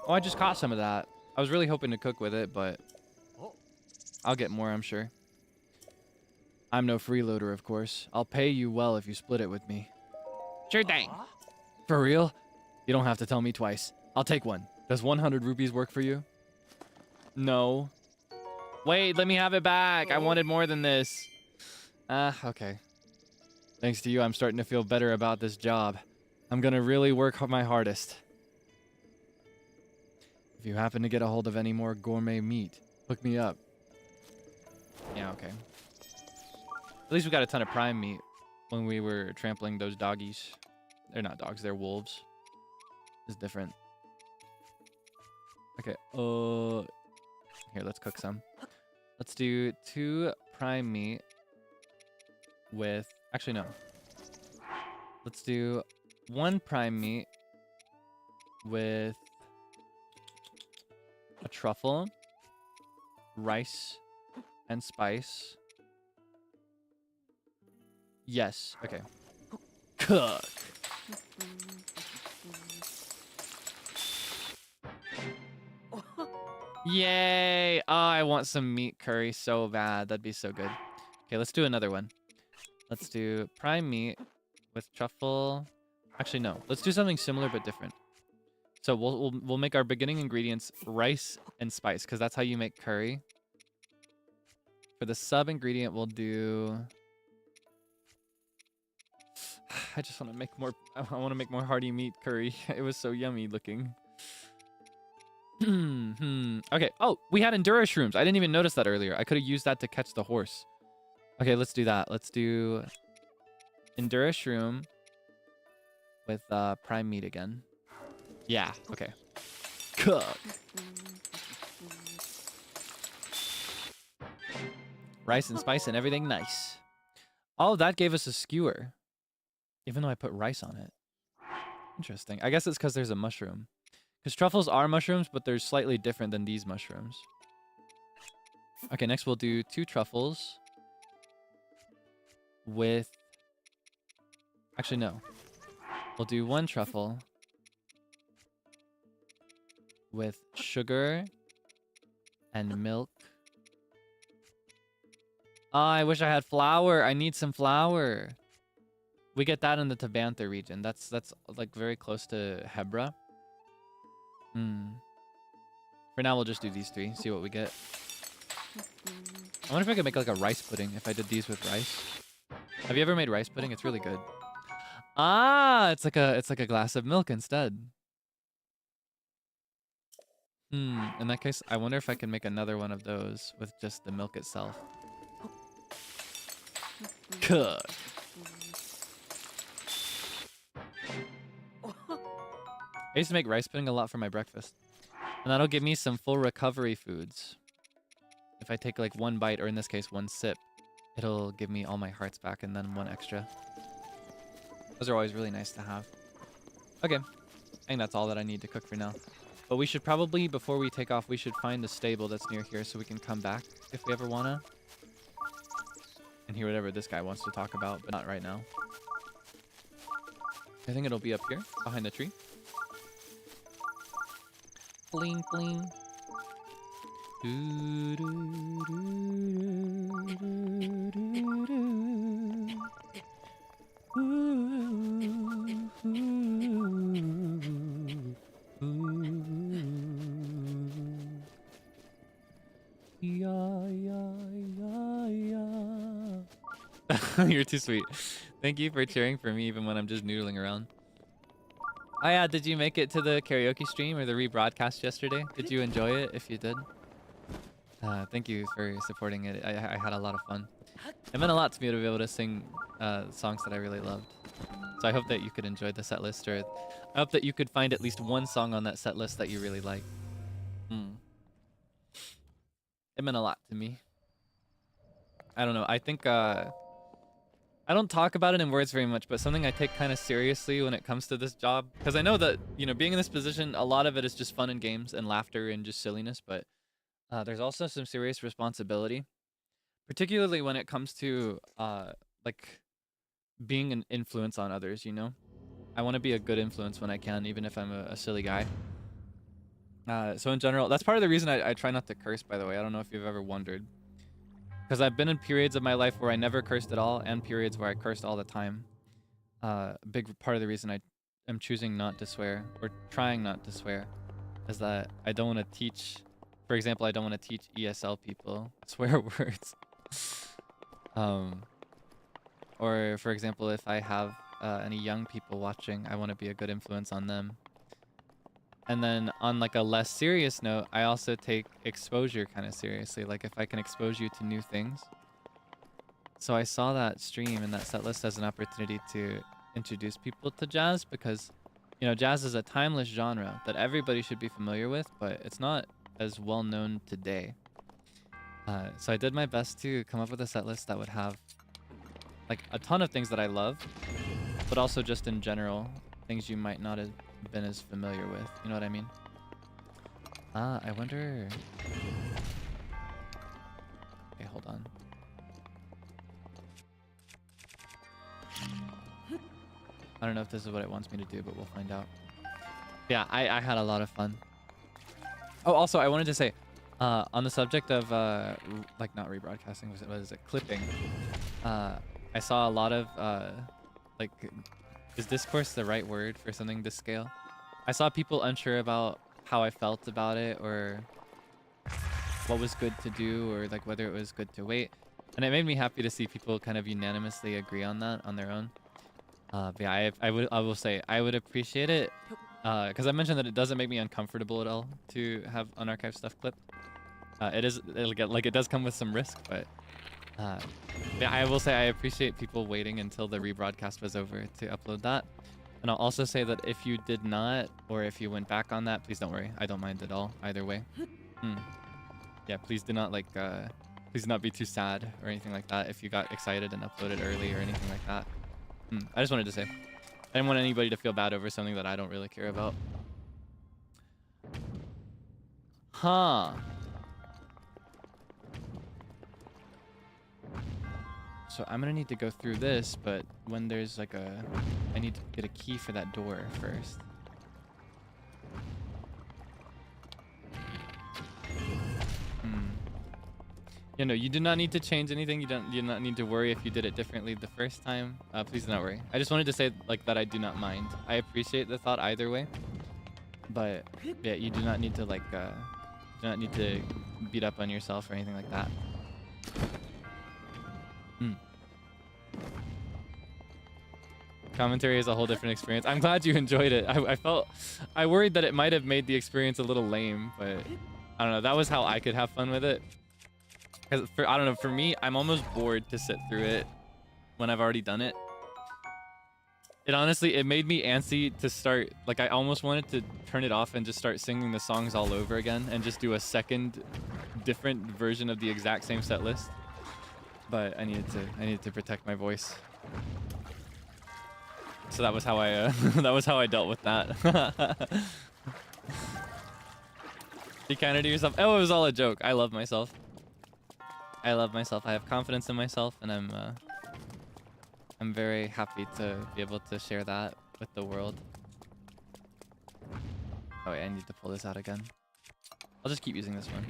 Oh, I just caught some of that. I was really hoping to cook with it, but I'll get more, I'm sure. I'm no freeloader, of course. I'll pay you well if you split it with me. Sure thing. For real? You don't have to tell me twice. I'll take one. Does 100 rupees work for you? No. Wait, let me have it back. I wanted more than this. Okay. Thanks to you, I'm starting to feel better about this job. I'm gonna really work my hardest. If you happen to get a hold of any more gourmet meat, hook me up. Yeah, okay. At least we got a ton of prime meat when we were trampling those doggies. They're not dogs, they're wolves. It's different. Okay, here, let's cook some. Let's do 2 prime meat with... Actually, no. Let's do 1 prime meat with a truffle, rice, and spice. Yes. Okay. Cook. Yay! Oh, I want some meat curry so bad. That'd be so good. Okay, let's do another one. Let's do prime meat with truffle. Actually, no. Let's do something similar but different. So we'll make our beginning ingredients rice and spice, because that's how you make curry. For the sub ingredient, we'll do... I just want to make more... I want to make more hearty meat curry. It was so yummy looking. Okay. Oh, we had Endura shrooms. I didn't even notice that earlier. I could have used that to catch the horse. Okay, let's do that. Let's do Endura shroom with prime meat again. Yeah, okay. Cook. Rice and spice and everything nice. Oh, that gave us a skewer. Even though I put rice on it. Interesting. I guess it's because there's a mushroom. Because truffles are mushrooms, but they're slightly different than these mushrooms. Okay, next we'll do 2 truffles. With... Actually, no. We'll do 1 truffle. With sugar and milk. Oh, I wish I had flour. I need some flour. We get that in the Tabantha region. That's like very close to Hebra. For now, we'll just do these 3. See what we get. I wonder if I could make like a rice pudding if I did these with rice. Have you ever made rice pudding? It's really good. Ah, it's like a glass of milk instead. In that case, I wonder if I can make another one of those with just the milk itself. Cook. I used to make rice pudding a lot for my breakfast. And that'll give me some full recovery foods. If I take like 1 bite, or in this case 1 sip, it'll give me all my hearts back and then 1 extra. Those are always really nice to have. Okay, I think that's all that I need to cook for now. But we should probably, before we take off, we should find the stable that's near here so we can come back if we ever wanna. And hear whatever this guy wants to talk about, but not right now. I think it'll be up here, behind the tree. Bling, bling. Doo, doo, doo, doo, doo, doo. Ooh, ooh, ooh. Yeah, yeah, yeah, yeah. You're too sweet. Thank you for cheering for me even when I'm just noodling around. Oh yeah, did you make it to the karaoke stream or the rebroadcast yesterday? Did you enjoy it if you did? Thank you for supporting it. I had a lot of fun. It meant a lot to me to be able to sing songs that I really loved. So I hope that you could enjoy the set list, or I hope that you could find at least 1 song on that set list that you really like. It meant a lot to me. I don't know. I think I don't talk about it in words very much, but something I take kind of seriously when it comes to this job. Because I know that, you know, being in this position, a lot of it is just fun and games and laughter and just silliness. But there's also some serious responsibility, particularly when it comes to like being an influence on others, you know? I want to be a good influence when I can, even if I'm a silly guy. So in general, that's part of the reason I try not to curse, by the way. I don't know if you've ever wondered. Because I've been in periods of my life where I never cursed at all, and periods where I cursed all the time. A big part of the reason I am choosing not to swear, or trying not to swear, is that I don't want to teach... For example, I don't want to teach ESL people swear words. Or, for example, if I have any young people watching, I want to be a good influence on them. And then on like a less serious note, I also take exposure kind of seriously. Like if I can expose you to new things. So I saw that stream and that set list as an opportunity to introduce people to jazz because, you know, jazz is a timeless genre that everybody should be familiar with, but it's not as well known today. So I did my best to come up with a set list that would have like a ton of things that I love, but also just in general, things you might not have been as familiar with. You know what I mean? I wonder... Okay, hold on. I don't know if this is what it wants me to do, but we'll find out. Yeah, I had a lot of fun. Oh, also, I wanted to say, on the subject of, like, not rebroadcasting, what is it? Clipping. I saw a lot of, like... Is discourse the right word for something this scale? I saw people unsure about how I felt about it or what was good to do or like whether it was good to wait. And it made me happy to see people kind of unanimously agree on that on their own. But yeah, I will say I would appreciate it because I mentioned that it doesn't make me uncomfortable at all to have unarchived stuff clipped. It does come with some risk, but yeah, I will say I appreciate people waiting until the rebroadcast was over to upload that. And I'll also say that if you did not, or if you went back on that, please don't worry. I don't mind at all, either way. Yeah, please do not like, please not be too sad or anything like that if you got excited and uploaded early or anything like that. I just wanted to say, I didn't want anybody to feel bad over something that I don't really care about. Huh. So I'm gonna need to go through this, but when there's like I need to get a key for that door first. You know, you do not need to change anything. You do not need to worry if you did it differently the first time. Please do not worry. I just wanted to say like that I do not mind. I appreciate the thought either way, but yeah, you do not need to like do not need to beat up on yourself or anything like that. Commentary is a whole different experience. I'm glad you enjoyed it. I worried that it might have made the experience a little lame, but I don't know. That was how I could have fun with it. Because I don't know, for me, I'm almost bored to sit through it when I've already done it. It made me antsy to start. Like I almost wanted to turn it off and just start singing the songs all over again and just do a second different version of the exact same set list. But I needed to protect my voice. So that was how I that was how I dealt with that. Be kinder to yourself. Oh, it was all a joke. I love myself. I love myself. I have confidence in myself, and I'm very happy to be able to share that with the world. Oh wait, I need to pull this out again. I'll just keep using this one.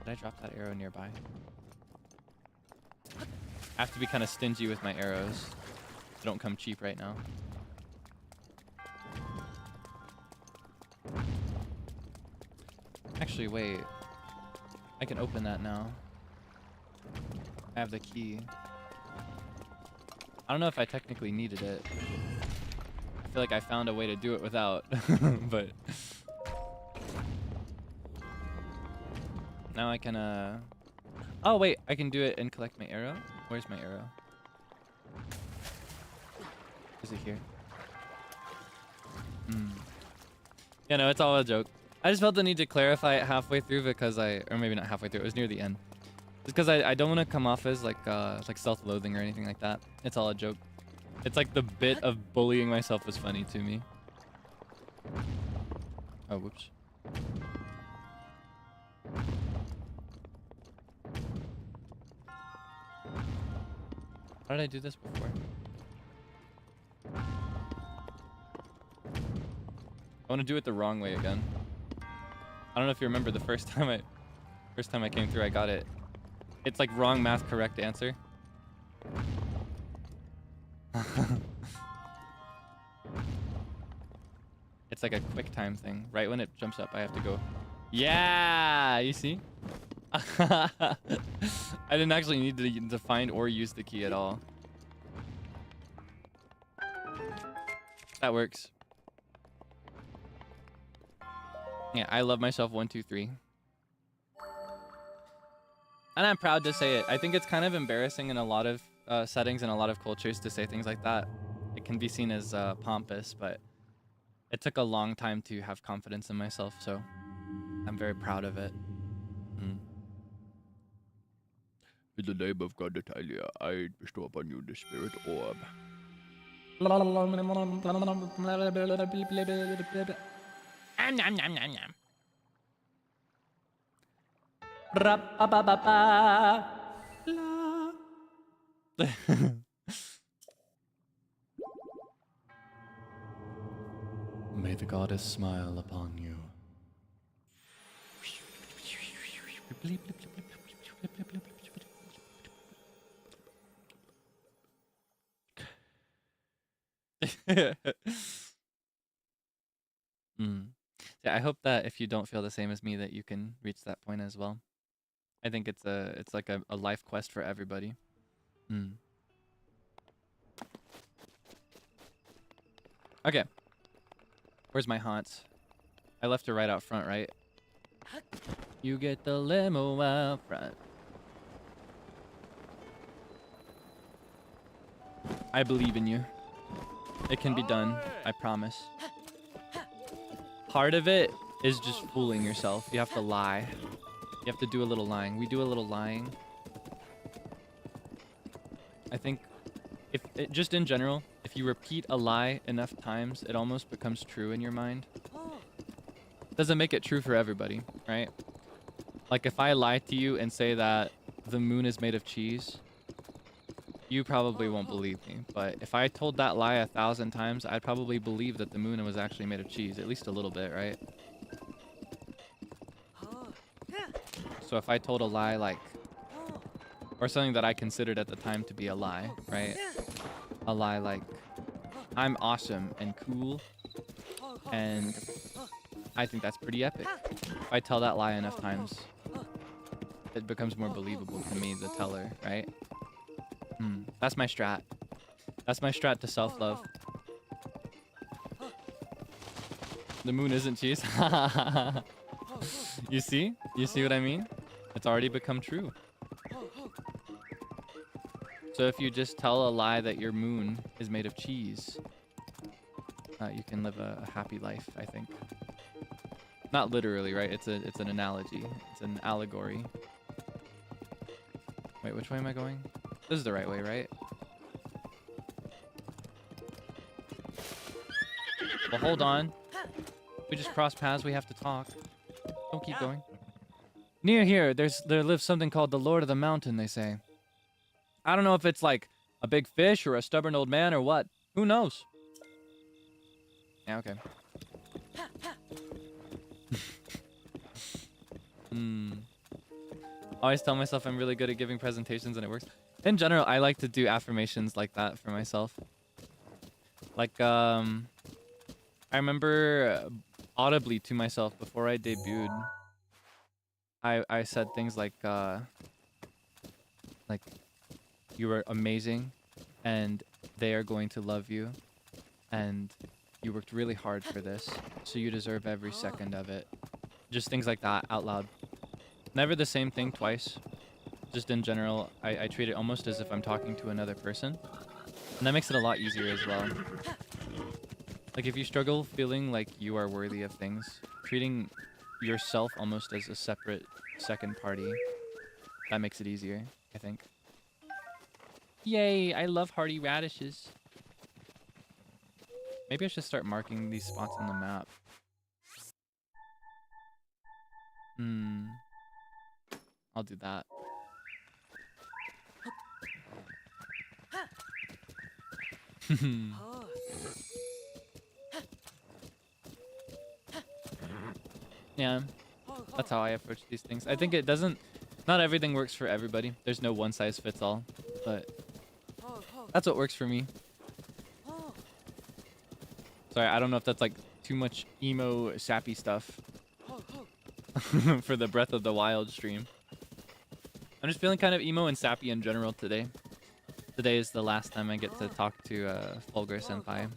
Did I drop that arrow nearby? I have to be kind of stingy with my arrows. They don't come cheap right now. Actually, wait. I can open that now. I have the key. I don't know if I technically needed it. I feel like I found a way to do it without, but... Now I can, Oh, wait, I can do it and collect my arrow? Where's my arrow? Is it here? Yeah, no, it's all a joke. I just felt the need to clarify it halfway through because or maybe not halfway through, it was near the end. Just because I don't want to come off as like self-loathing or anything like that. It's all a joke. It's like the bit of bullying myself was funny to me. Oh, whoops. How did I do this before? I want to do it the wrong way again. I don't know if you remember the first time I came through, I got it. It's like wrong math, correct answer. It's like a quick time thing. Right when it jumps up, I have to go. Yeah, you see? I didn't actually need to find or use the key at all. That works. Yeah, I love myself 1, 2, 3. And I'm proud to say it. I think it's kind of embarrassing in a lot of settings and a lot of cultures to say things like that. It can be seen as pompous, but it took a long time to have confidence in myself, so I'm very proud of it. Mm. In the name of God, Natalia, I bestow upon you the spirit orb. May the goddess smile upon you. Yeah, I hope that if you don't feel the same as me, that you can reach that point as well. I think it's like a life quest for everybody. Okay. Where's my haunts? I left her right out front, right? You get the limo out front. I believe in you. It can be done. I promise. Part of it is just fooling yourself. You have to lie. You have to do a little lying. We do a little lying. I think just in general, if you repeat a lie enough times, it almost becomes true in your mind. Doesn't make it true for everybody, right? Like if I lie to you and say that the moon is made of cheese, you probably won't believe me. But if I told that lie 1,000 times, I'd probably believe that the moon was actually made of cheese, at least a little bit, right? So if I told a lie like, or something that I considered at the time to be a lie, right? A lie like, I'm awesome and cool, and I think that's pretty epic. If I tell that lie enough times, it becomes more believable to me, the teller, right? That's my strat. That's my strat to self-love. The moon isn't cheese. You see? You see what I mean? It's already become true. So if you just tell a lie that your moon is made of cheese, you can live a happy life, I think. Not literally, right? It's an analogy. It's an allegory. Wait, which way am I going? This is the right way, right? Well, hold on. We just crossed paths. We have to talk. Don't keep going. Near here, there lives something called the Lord of the Mountain, they say. I don't know if it's like a big fish or a stubborn old man or what. Who knows? Yeah, okay. I always tell myself I'm really good at giving presentations and it works. In general, I like to do affirmations like that for myself. Like, I remember audibly to myself before I debuted, I said things like you are amazing and they are going to love you and you worked really hard for this, so you deserve every second of it. Just things like that out loud. Never the same thing twice. Just in general, I treat it almost as if I'm talking to another person. And that makes it a lot easier as well. Like if you struggle feeling like you are worthy of things, treating yourself almost as a separate second party, that makes it easier, I think. Yay, I love hearty radishes. Maybe I should start marking these spots on the map. I'll do that. Yeah, that's how I approach these things. I think it doesn't... Not everything works for everybody. There's no one size fits all. But that's what works for me. Sorry, I don't know if that's like too much emo sappy stuff for the Breath of the Wild stream. I'm just feeling kind of emo and sappy in general today. Today is the last time I get to talk to Fulgur Senpai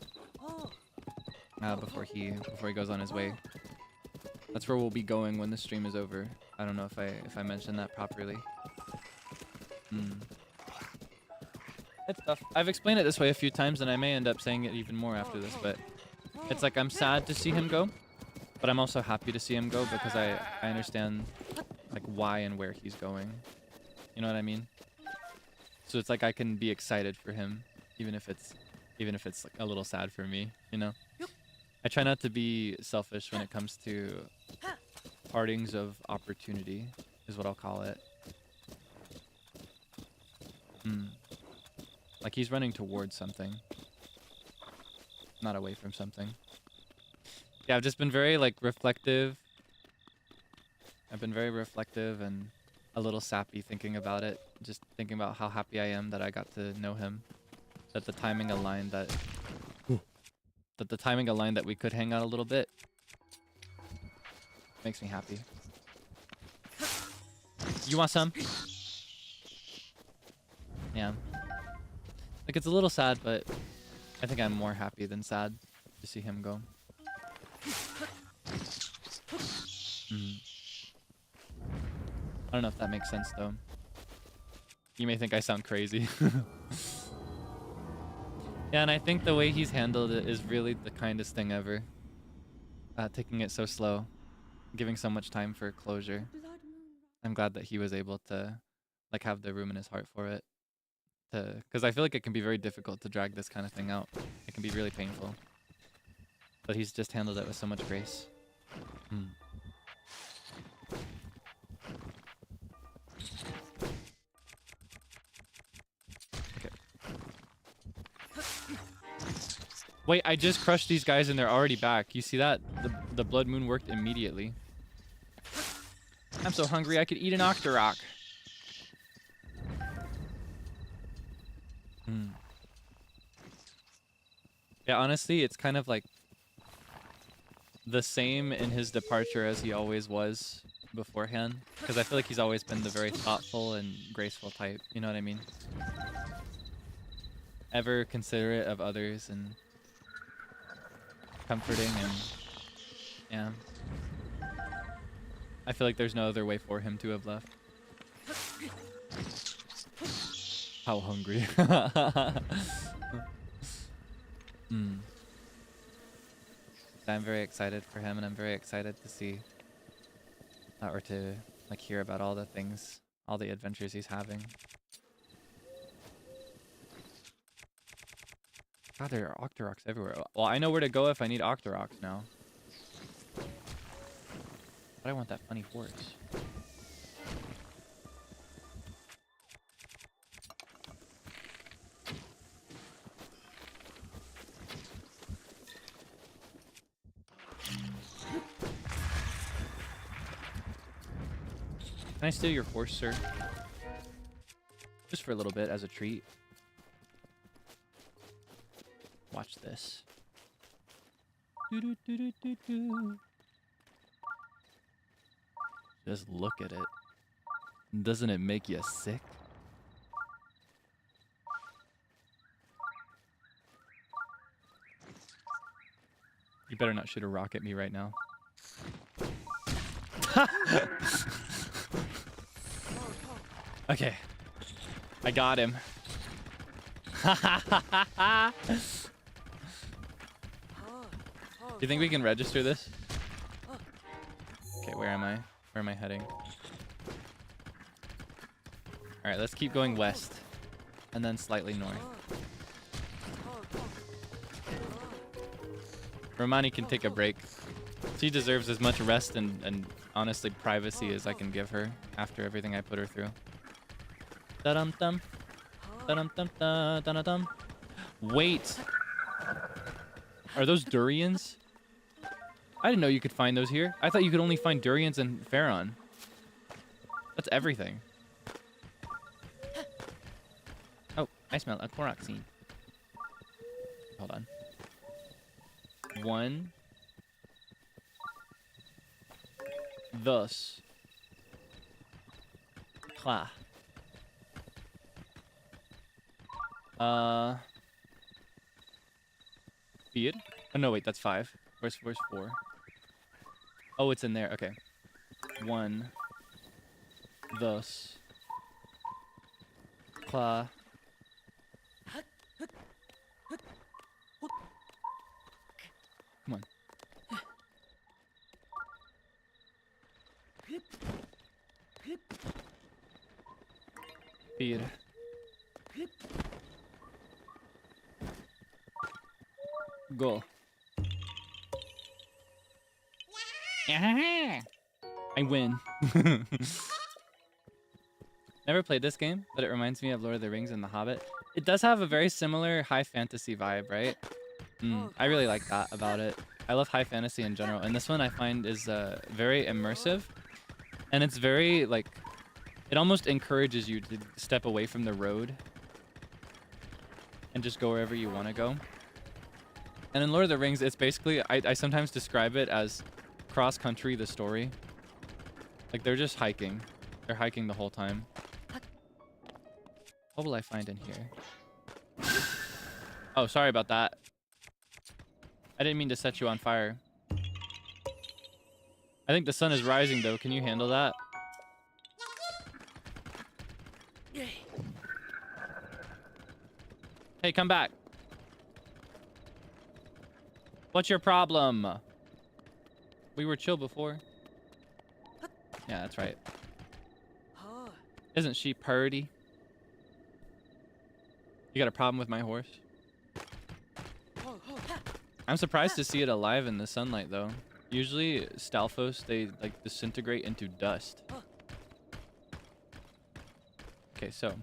before he goes on his way. That's where we'll be going when the stream is over. I don't know if I mentioned that properly. It's tough. I've explained it this way a few times, and I may end up saying it even more after this, but it's like I'm sad to see him go, but I'm also happy to see him go because I understand like why and where he's going. You know what I mean? So it's like I can be excited for him, even if it's like a little sad for me, you know? I try not to be selfish when it comes to partings of opportunity, is what I'll call it. Like he's running towards something, not away from something. Yeah, I've just been very like reflective. I've been very reflective and a little sappy thinking about it. Just thinking about how happy I am that I got to know him. That the timing aligned that we could hang out a little bit. Makes me happy. You want some? Yeah. Like it's a little sad, but I think I'm more happy than sad to see him go. I don't know if that makes sense though. You may think I sound crazy. Yeah, and I think the way he's handled it is really the kindest thing ever. Taking it so slow, giving so much time for closure. I'm glad that he was able to like have the room in his heart for it. Because I feel like it can be very difficult to drag this kind of thing out. It can be really painful. But he's just handled it with so much grace. Okay. Wait, I just crushed these guys and they're already back. You see that? The Blood Moon worked immediately. I'm so hungry I could eat an Octorok. Yeah, honestly, it's kind of like the same in his departure as he always was beforehand. Because I feel like he's always been the very thoughtful and graceful type. You know what I mean? Ever considerate of others and comforting and... yeah. I feel like there's no other way for him to have left. How hungry. I'm very excited for him, and I'm very excited to see or to like hear about all the things, all the adventures he's having. God, there are Octoroks everywhere. Well, I know where to go if I need Octoroks now. But I want that funny horse. Can I steal your horse, sir? Just for a little bit as a treat. Watch this. Just look at it. Doesn't it make you sick? You better not shoot a rock at me right now. Okay. I got him. Do you think we can register this? Okay, where am I? Where am I heading? Alright, let's keep going west. And then slightly north. Romani can take a break. She deserves as much rest and honestly privacy as I can give her after everything I put her through. Da-dum-dum. Da-dum-dum-da-da-dum. Wait. Are those durians? I didn't know you could find those here. I thought you could only find durians in Faron. That's everything. Oh, I smell a Korok seed. Hold on. 1. Thus. Kla. Beard? Oh no, wait, that's 5. Where's 4? Oh, it's in there. Okay. 1. Thus. Kla. Come on. Beard. Go. I win. Never played this game, but it reminds me of Lord of the Rings and The Hobbit. It does have a very similar high fantasy vibe, right? I really like that about it. I love high fantasy in general, and this one I find is very immersive, and it's very like, it almost encourages you to step away from the road and just go wherever you want to go. And in Lord of the Rings, it's basically, I sometimes describe it as cross-country the story. Like, they're just hiking. They're hiking the whole time. What will I find in here? Oh, sorry about that. I didn't mean to set you on fire. I think the sun is rising, though. Can you handle that? Hey, come back. What's your problem? We were chill before. Yeah, that's right. Isn't she purty? You got a problem with my horse? I'm surprised to see it alive in the sunlight, though. Usually, Stalfos, they like disintegrate into dust. Okay, so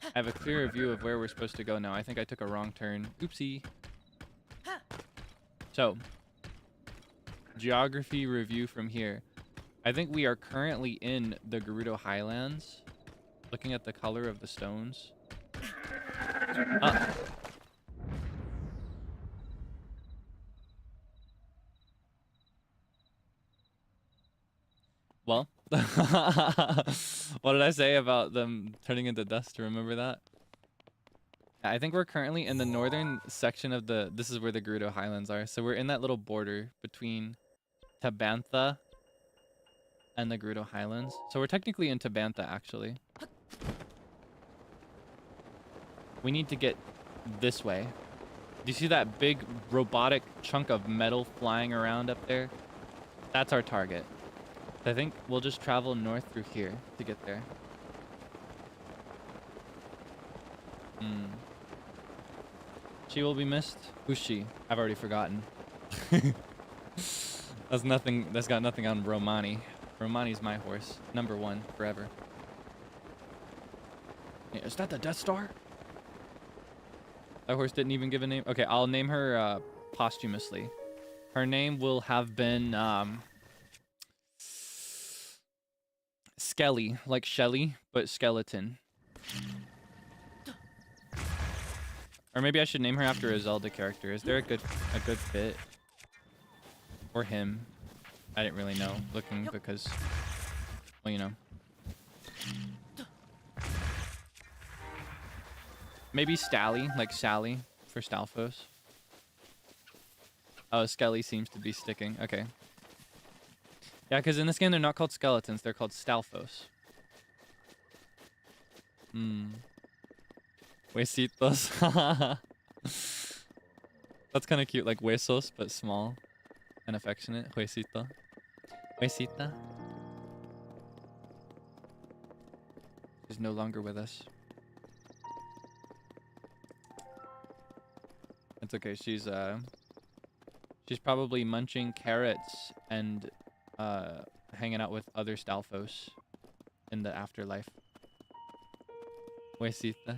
I have a clearer view of where we're supposed to go now. I think I took a wrong turn. Oopsie. So, geography review from here. I think we are currently in the Gerudo Highlands. Looking at the color of the stones. Well, what did I say about them turning into dust? Remember that? I think we're currently in the northern section of the... This is where the Gerudo Highlands are. So we're in that little border between Tabantha and the Gerudo Highlands. So we're technically in Tabantha, actually. We need to get this way. Do you see that big robotic chunk of metal flying around up there? That's our target. I think we'll just travel north through here to get there. She will be missed. Who's she? I've already forgotten. That's nothing. That's got nothing on Romani. Romani's my horse. Number 1 forever. Yeah, is that the Death Star? That horse didn't even give a name. Okay, I'll name her posthumously. Her name will have been Skelly, like Shelly, but skeleton. Or maybe I should name her after a Zelda character. Is there a good fit? Or him? I didn't really know looking because, well, you know. Maybe Stally, like Sally for Stalfos. Oh, Skelly seems to be sticking. Okay. Yeah, because in this game they're not called skeletons, they're called Stalfos. Huesitos. That's kind of cute, like huesos, but small and affectionate. Huesito. Huesita. She's no longer with us. It's okay. She's probably munching carrots and hanging out with other Stalfos in the afterlife. Huesita.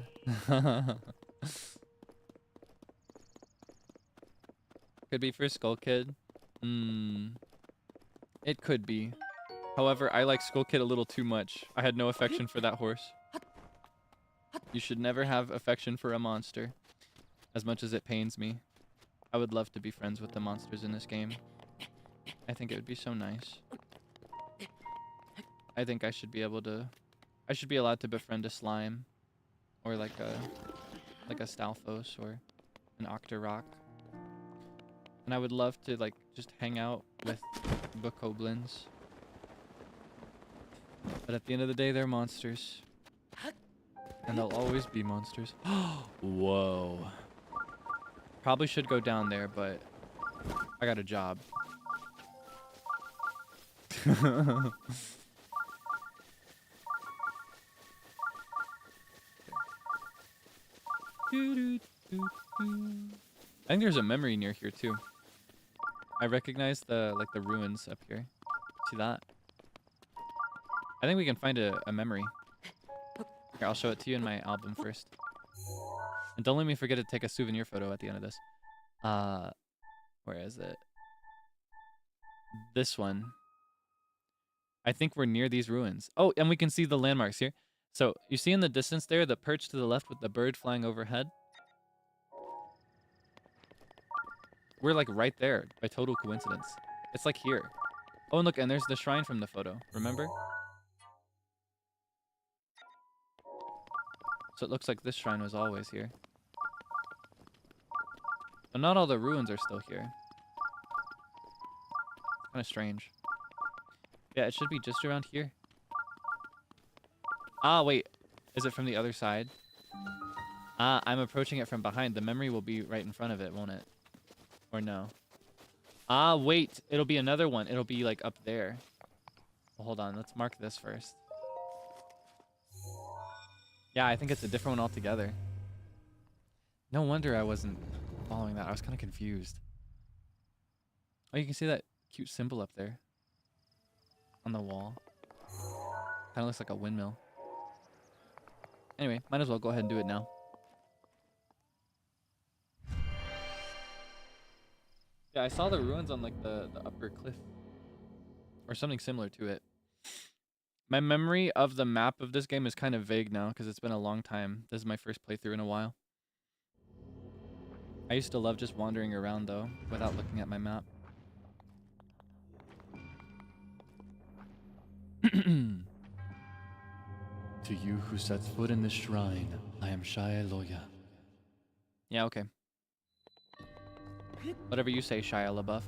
Could be for Skull Kid. It could be. However, I like Skull Kid a little too much. I had no affection for that horse. You should never have affection for a monster. As much as it pains me. I would love to be friends with the monsters in this game. I think it would be so nice. I think I should be able to... I should be allowed to befriend a slime. Or like a Stalfos or an Octorok. And I would love to like just hang out with Bokoblins. But at the end of the day, they're monsters. And they'll always be monsters. Whoa. Probably should go down there, but I got a job. I think there's a memory near here too. I recognize the ruins up here. See that? I think we can find a memory. Here, I'll show it to you in my album first. And don't let me forget to take a souvenir photo at the end of this. Where is it? This one. I think we're near these ruins. Oh, and we can see the landmarks here. So, you see in the distance there, the perch to the left with the bird flying overhead? We're like right there, by total coincidence. It's like here. Oh, and look, and there's the shrine from the photo. Remember? So it looks like this shrine was always here. But not all the ruins are still here. Kind of strange. Yeah, it should be just around here. Ah, wait. Is it from the other side? Ah, I'm approaching it from behind. The memory will be right in front of it, won't it? Or no? Ah, wait. It'll be another one. It'll be like up there. Well, hold on. Let's mark this first. Yeah, I think it's a different one altogether. No wonder I wasn't following that. I was kind of confused. Oh, you can see that cute symbol up there. On the wall. Kind of looks like a windmill. Anyway, might as well go ahead and do it now. Yeah, I saw the ruins on like the upper cliff. Or something similar to it. My memory of the map of this game is kind of vague now because it's been a long time. This is my first playthrough in a while. I used to love just wandering around though, without looking at my map. To you who sets foot in this shrine, I am Shia Loya. Yeah, okay. Whatever you say, Shia LaBeouf.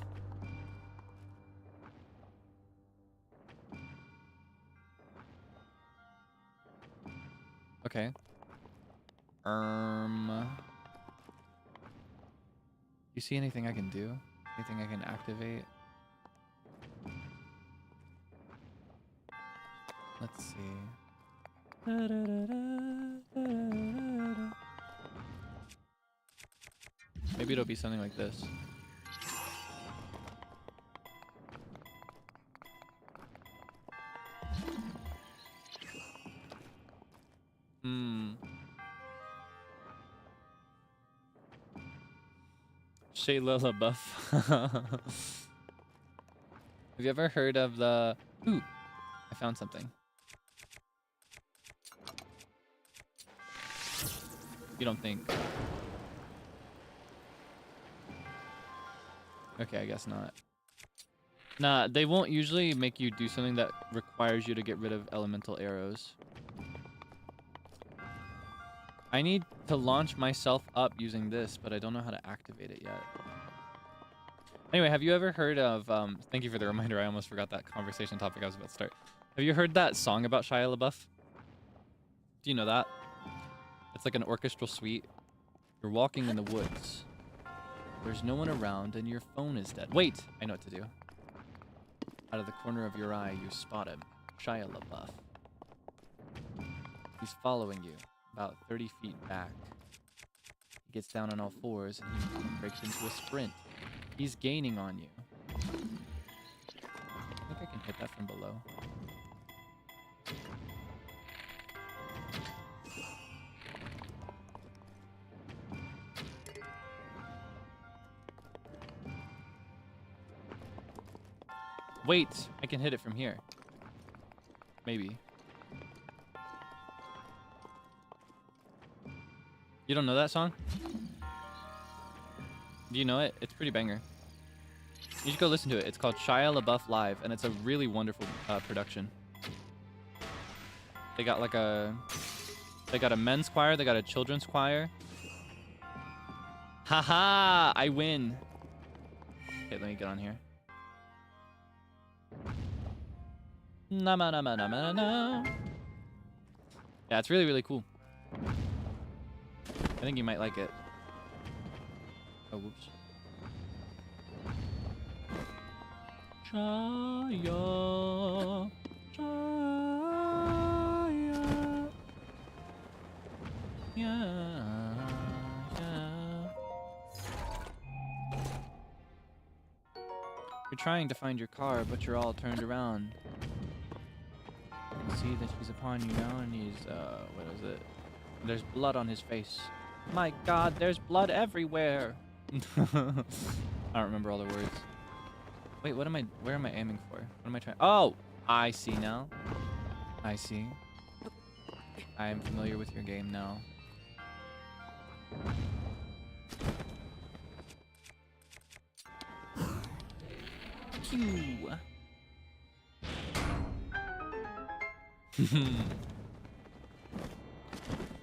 Okay. You see anything I can do? Anything I can activate? Let's see. Maybe it'll be something like this. Shayla LaBeouf. Have you ever heard of the... Ooh, I found something. You don't think? Okay, I guess not. Nah, they won't usually make you do something that requires you to get rid of elemental arrows. I need to launch myself up using this, but I don't know how to activate it yet. Anyway, have you ever heard of... thank you for the reminder. I almost forgot that conversation topic I was about to start. Have you heard that song about Shia LaBeouf? Do you know that? It's like an orchestral suite. You're walking in the woods. There's no one around and your phone is dead. Wait! I know what to do. Out of the corner of your eye, you spot him. Shia LaBeouf. He's following you. About 30 feet back. He gets down on all fours and he breaks into a sprint. He's gaining on you. I think I can hit that from below. Wait, I can hit it from here. Maybe. You don't know that song? Do you know it? It's pretty banger. You should go listen to it. It's called Shia LaBeouf Live, and it's a really wonderful production. They got like they got a men's choir, they got a children's choir. Haha, I win. Okay, let me get on here. Yeah, it's really, really cool. I think you might like it. Oh, whoops. Shia, Shia. Yeah, yeah. You're trying to find your car, but you're all turned around. You can see that he's upon you now, and he's, what is it? There's blood on his face. My God, there's blood everywhere. I don't remember all the words. Wait, where am I aiming for? What am I trying? Oh, I see now. I see. I am familiar with your game now. Pew.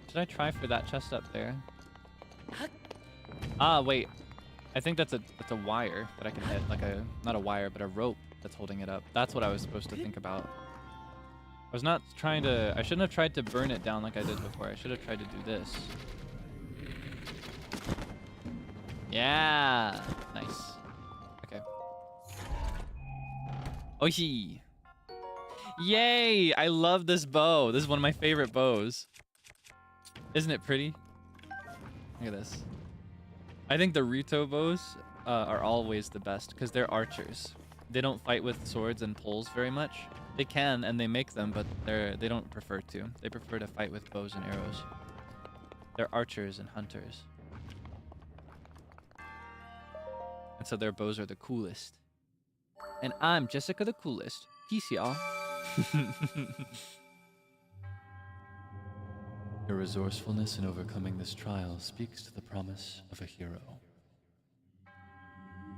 Should I try for that chest up there? Ah, wait. I think that's a wire that I can hit, like not a wire, but a rope that's holding it up. That's what I was supposed to think about. I was not trying to. I shouldn't have tried to burn it down like I did before. I should have tried to do this. Yeah, nice. Okay. Oishi. Yay! I love this bow. This is one of my favorite bows. Isn't it pretty? Look at this. I think the Rito bows are always the best because they're archers. They don't fight with swords and poles very much. They can and they make them, but they don't prefer to. They prefer to fight with bows and arrows. They're archers and hunters. And so their bows are the coolest. And I'm Jessica the coolest. Peace, y'all. Your resourcefulness in overcoming this trial speaks to the promise of a hero.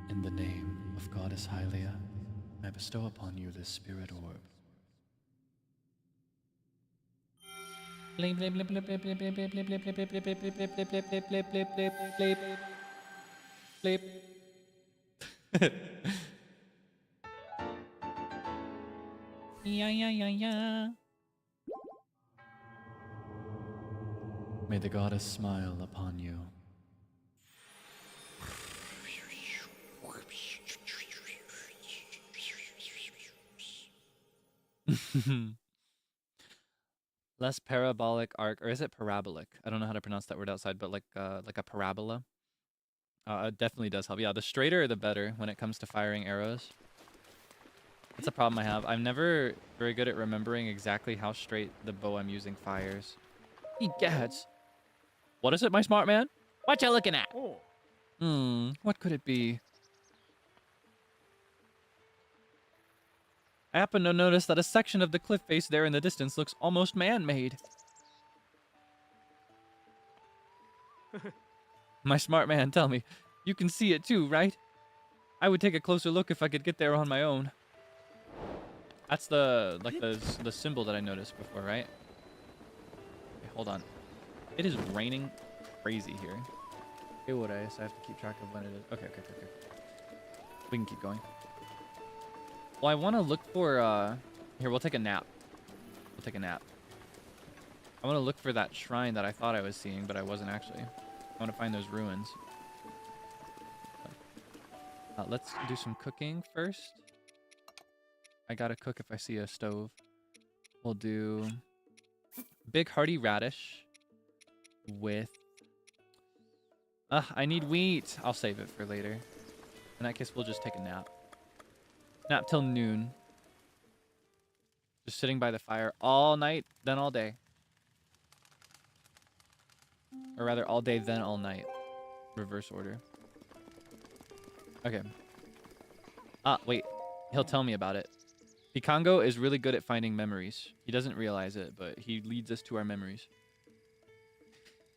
In the name of Goddess Hylia, I bestow upon you this spirit orb. Yeah. May the goddess smile upon you. Less parabolic arc, or is it parabolic? I don't know how to pronounce that word outside, but like a parabola. It definitely does help. Yeah, the straighter the better when it comes to firing arrows. That's a problem I have. I'm never very good at remembering exactly how straight the bow I'm using fires. Egads. What is it, my smart man? What you looking at? What could it be? I happen to notice that a section of the cliff face there in the distance looks almost man-made. My smart man, tell me, you can see it too, right? I would take a closer look if I could get there on my own. That's the symbol that I noticed before, right? Okay, hold on. It is raining crazy here. It would I? So I have to keep track of when it is. Okay. We can keep going. Well, I want to look for, here, we'll take a nap. I want to look for that shrine that I thought I was seeing, but I wasn't actually. I want to find those ruins. Let's do some cooking first. I gotta cook if I see a stove. We'll do big hearty radish with... I need wheat. I'll save it for later. In that case, we'll just take a nap. Nap till noon. Just sitting by the fire all night, then all day. Or rather, all day, then all night. Reverse order. Okay. Wait. He'll tell me about it. Pikango is really good at finding memories. He doesn't realize it, but he leads us to our memories.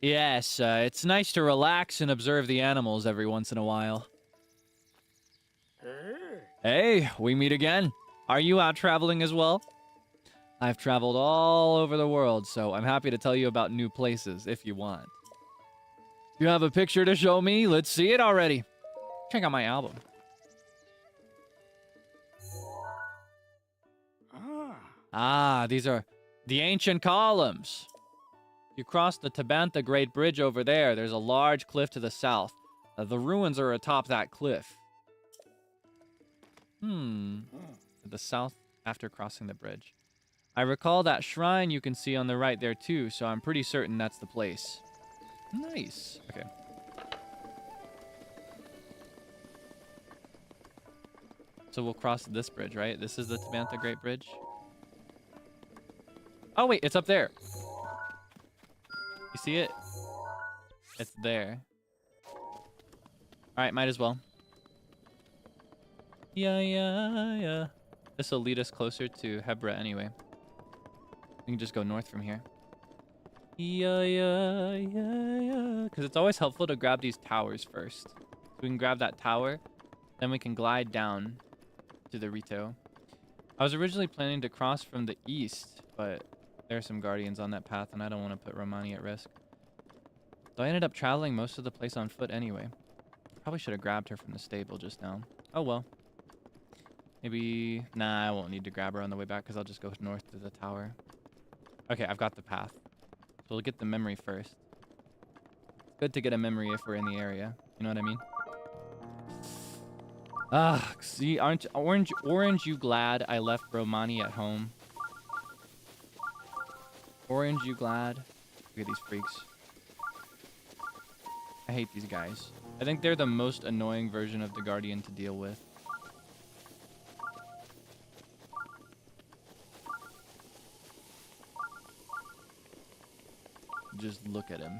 Yes, it's nice to relax and observe the animals every once in a while. Hey, we meet again. Are you out traveling as well? I've traveled all over the world, so I'm happy to tell you about new places if you want. You have a picture to show me? Let's see it already. Check out my album. Ah, these are the ancient columns. You cross the Tabantha Great Bridge over there. There's a large cliff to the south. The ruins are atop that cliff. To the south after crossing the bridge. I recall that shrine you can see on the right there too, so I'm pretty certain that's the place. Nice. Okay. So we'll cross this bridge, right? This is the Tabantha Great Bridge. Oh wait, it's up there. You see it? It's there. Alright, might as well. Yeah. This will lead us closer to Hebra anyway. We can just go north from here. Yeah. Because it's always helpful to grab these towers first. So we can grab that tower, then we can glide down to the Rito. I was originally planning to cross from the east, but there are some guardians on that path, and I don't want to put Romani at risk. So I ended up traveling most of the place on foot anyway. Probably should have grabbed her from the stable just now. Oh well. Maybe... Nah, I won't need to grab her on the way back because I'll just go north to the tower. Okay, I've got the path. So we'll get the memory first. It's good to get a memory if we're in the area. You know what I mean? Ah, see, aren't you glad I left Romani at home? Orange, you glad? Look at these freaks. I hate these guys. I think they're the most annoying version of the Guardian to deal with. Just look at him.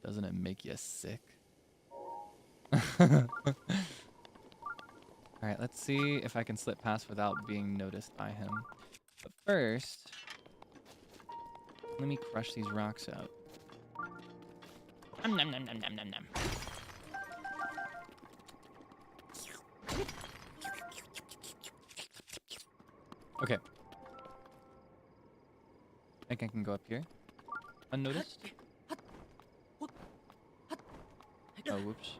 Doesn't it make you sick? Alright, let's see if I can slip past without being noticed by him. But first, let me crush these rocks out. Nom, nom, nom, nom, nom, nom, nom. Okay. I think I can go up here. Unnoticed? Oh, whoops.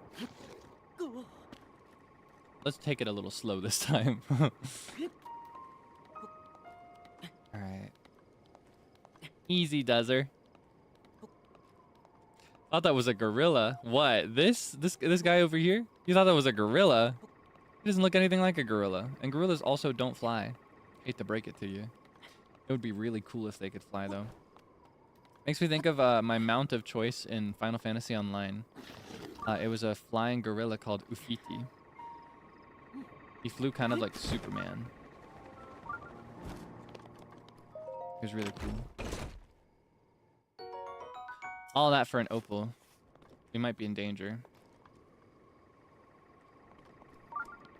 Let's take it a little slow this time. Alright. Easy does her. Thought that was a gorilla. What? This guy over here? You thought that was a gorilla? He doesn't look anything like a gorilla. And gorillas also don't fly. Hate to break it to you. It would be really cool if they could fly though. Makes me think of my mount of choice in Final Fantasy Online. It was a flying gorilla called Ufiti. He flew kind of like Superman. He was really cool. All that for an opal. We might be in danger.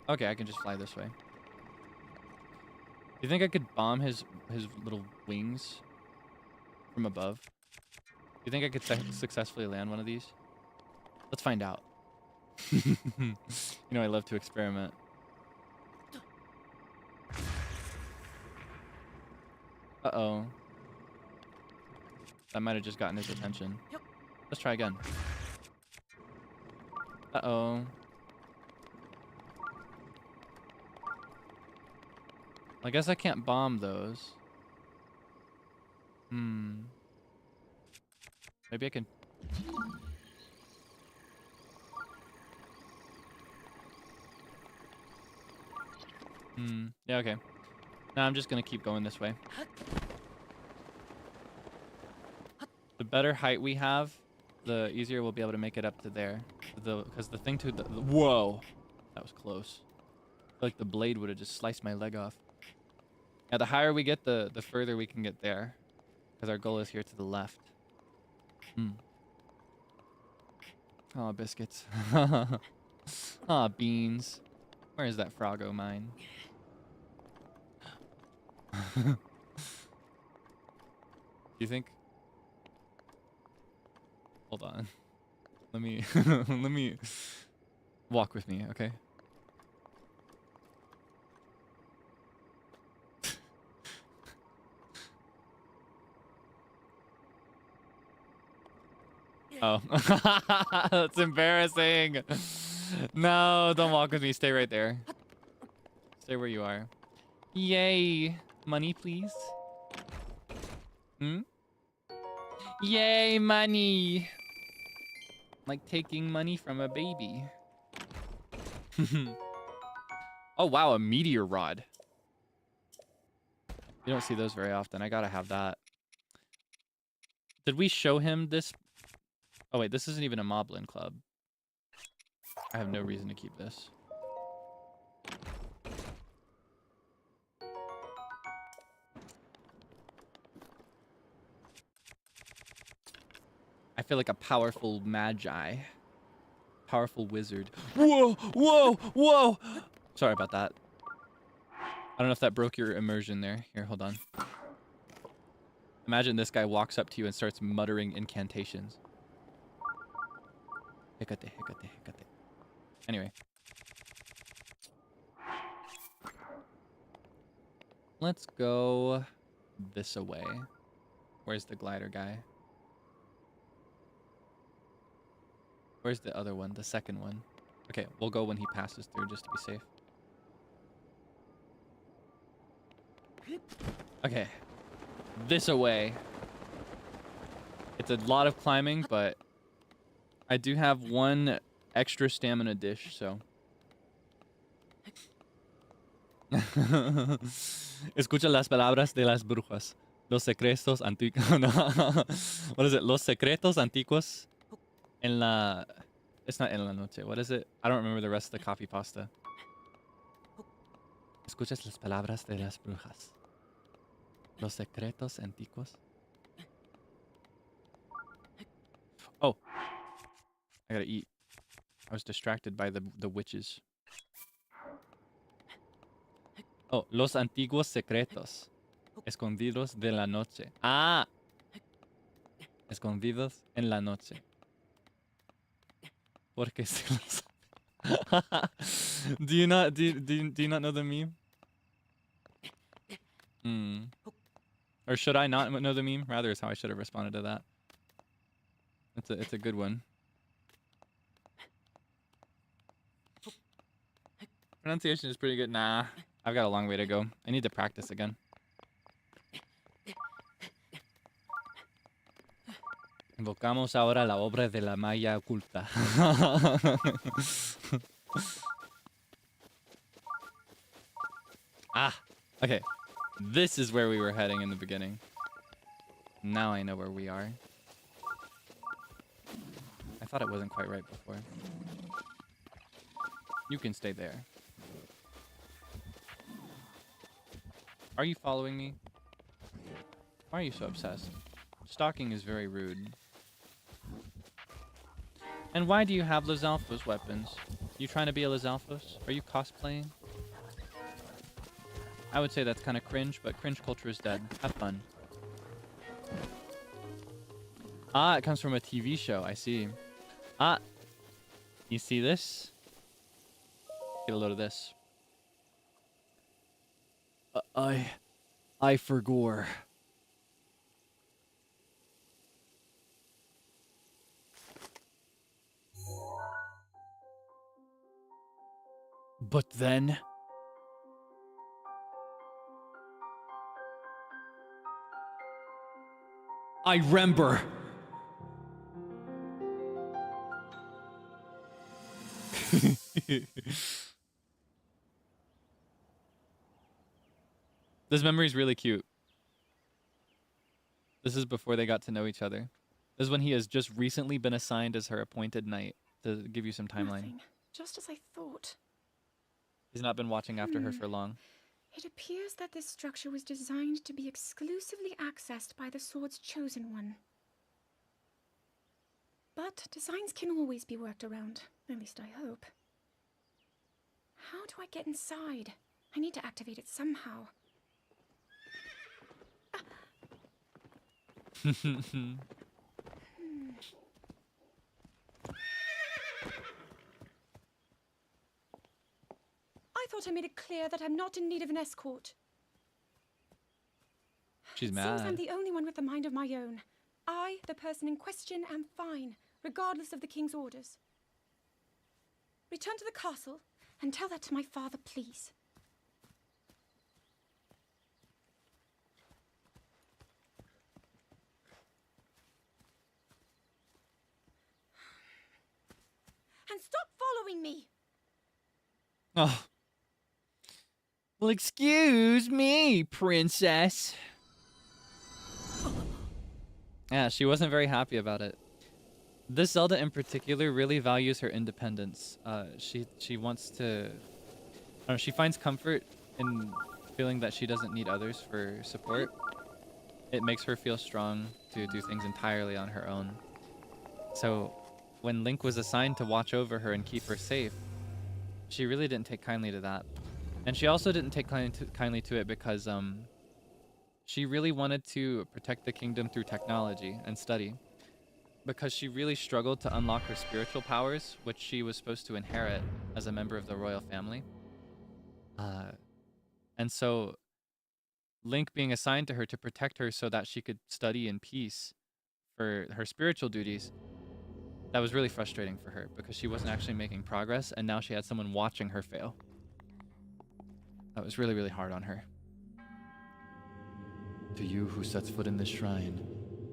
Okay, I can just fly this way. Do you think I could bomb his little wings from above? Do you think I could successfully land one of these? Let's find out. You know, I love to experiment. Uh-oh. That might have just gotten his attention. Let's try again. Uh-oh. I guess I can't bomb those. Maybe I can... Yeah, okay. Now I'm just gonna keep going this way. The better height we have, the easier we'll be able to make it up to there. Because the thing to the... Whoa! That was close. I feel like the blade would have just sliced my leg off. Yeah, the higher we get, the further we can get there. Because our goal is here to the left. Oh, biscuits. Aw, beans. Where is that Froggo mine? You think? Hold on. Let me let me walk with me, okay? Oh. That's embarrassing. No, don't walk with me. Stay right there. Stay where you are. Yay. Money, please. Hmm? Yay, money. Like taking money from a baby. Oh, wow, a meteor rod. You don't see those very often. I gotta have that. Did we show him this? Oh, wait, this isn't even a Moblin club. I have no reason to keep this. I feel like a powerful magi. Powerful wizard. Whoa, whoa, whoa! Sorry about that. I don't know if that broke your immersion there. Here, hold on. Imagine this guy walks up to you and starts muttering incantations. Hecate, hecate, hecate. Anyway. Let's go this away. Where's the glider guy? Where's the other one? The second one. Okay, we'll go when he passes through just to be safe. Okay. This away. It's a lot of climbing, but I do have one extra stamina dish, so. Escucha las palabras de las brujas. Los secretos antiguos. No. What is it? Los secretos antiguos en la... It's not en la noche. What is it? I don't remember the rest of the coffee pasta. Escuchas las palabras de las brujas. Los secretos antiguos. Oh. I gotta eat. I was distracted by the witches. Oh, los antiguos secretos. Escondidos de la noche. Ah! Escondidos en la noche. Porque se los... do you not know the meme? Hmm. Or should I not know the meme? Rather is how I should have responded to that. It's a good one. Pronunciation is pretty good. Nah, I've got a long way to go. I need to practice again. Invocamos ahora la obra de la Maya oculta. Ah, okay. This is where we were heading in the beginning. Now I know where we are. I thought it wasn't quite right before. You can stay there. Are you following me? Why are you so obsessed? Stalking is very rude. And why do you have Lizalfos weapons? You trying to be a Lizalfos? Are you cosplaying? I would say that's kind of cringe, but cringe culture is dead. Have fun. Ah, it comes from a TV show. I see. Ah, you see this? Get a load of this. I forgore. But then... I remember. This memory is really cute. This is before they got to know each other. This is when he has just recently been assigned as her appointed knight, to give you some timeline. Nothing. Just as I thought. He's not been watching after her for long. It appears that this structure was designed to be exclusively accessed by the sword's chosen one. But designs can always be worked around. At least I hope. How do I get inside? I need to activate it somehow. I thought I made it clear that I'm not in need of an escort. She's Seems mad. I'm the only one with a mind of my own. I, the person in question, am fine, regardless of the king's orders. Return to the castle and tell that to my father, please. And stop following me! Oh. Well, excuse me, princess. Yeah, she wasn't very happy about it. This Zelda in particular really values her independence. She wants to... I don't know, she finds comfort in feeling that she doesn't need others for support. It makes her feel strong to do things entirely on her own. So when Link was assigned to watch over her and keep her safe, she really didn't take kindly to that. And she also didn't take kindly to it because she really wanted to protect the kingdom through technology and study. Because she really struggled to unlock her spiritual powers, which she was supposed to inherit as a member of the royal family. And so Link being assigned to her to protect her so that she could study in peace for her spiritual duties, that was really frustrating for her because she wasn't actually making progress, and now she had someone watching her fail. That was really, really hard on her. To you who sets foot in this shrine,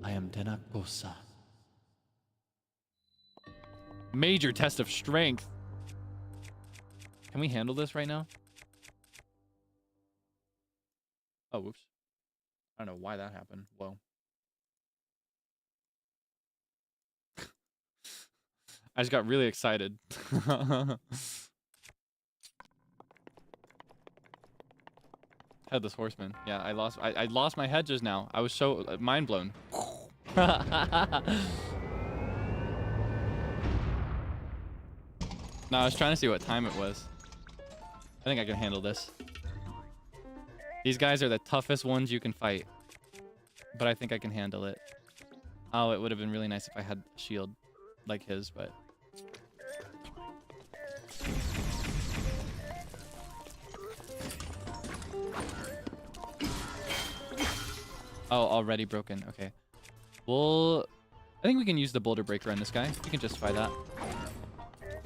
I am Tenakosa. Major test of strength. Can we handle this right now? Oh, whoops. I don't know why that happened. Whoa. I just got really excited. Headless horseman. Yeah, I lost my head just now. I was so mind blown. No, I was trying to see what time it was. I think I can handle this. These guys are the toughest ones you can fight. But I think I can handle it. Oh, it would have been really nice if I had a shield like his, but... Oh, already broken. Okay. Well, I think we can use the boulder breaker on this guy. We can justify that.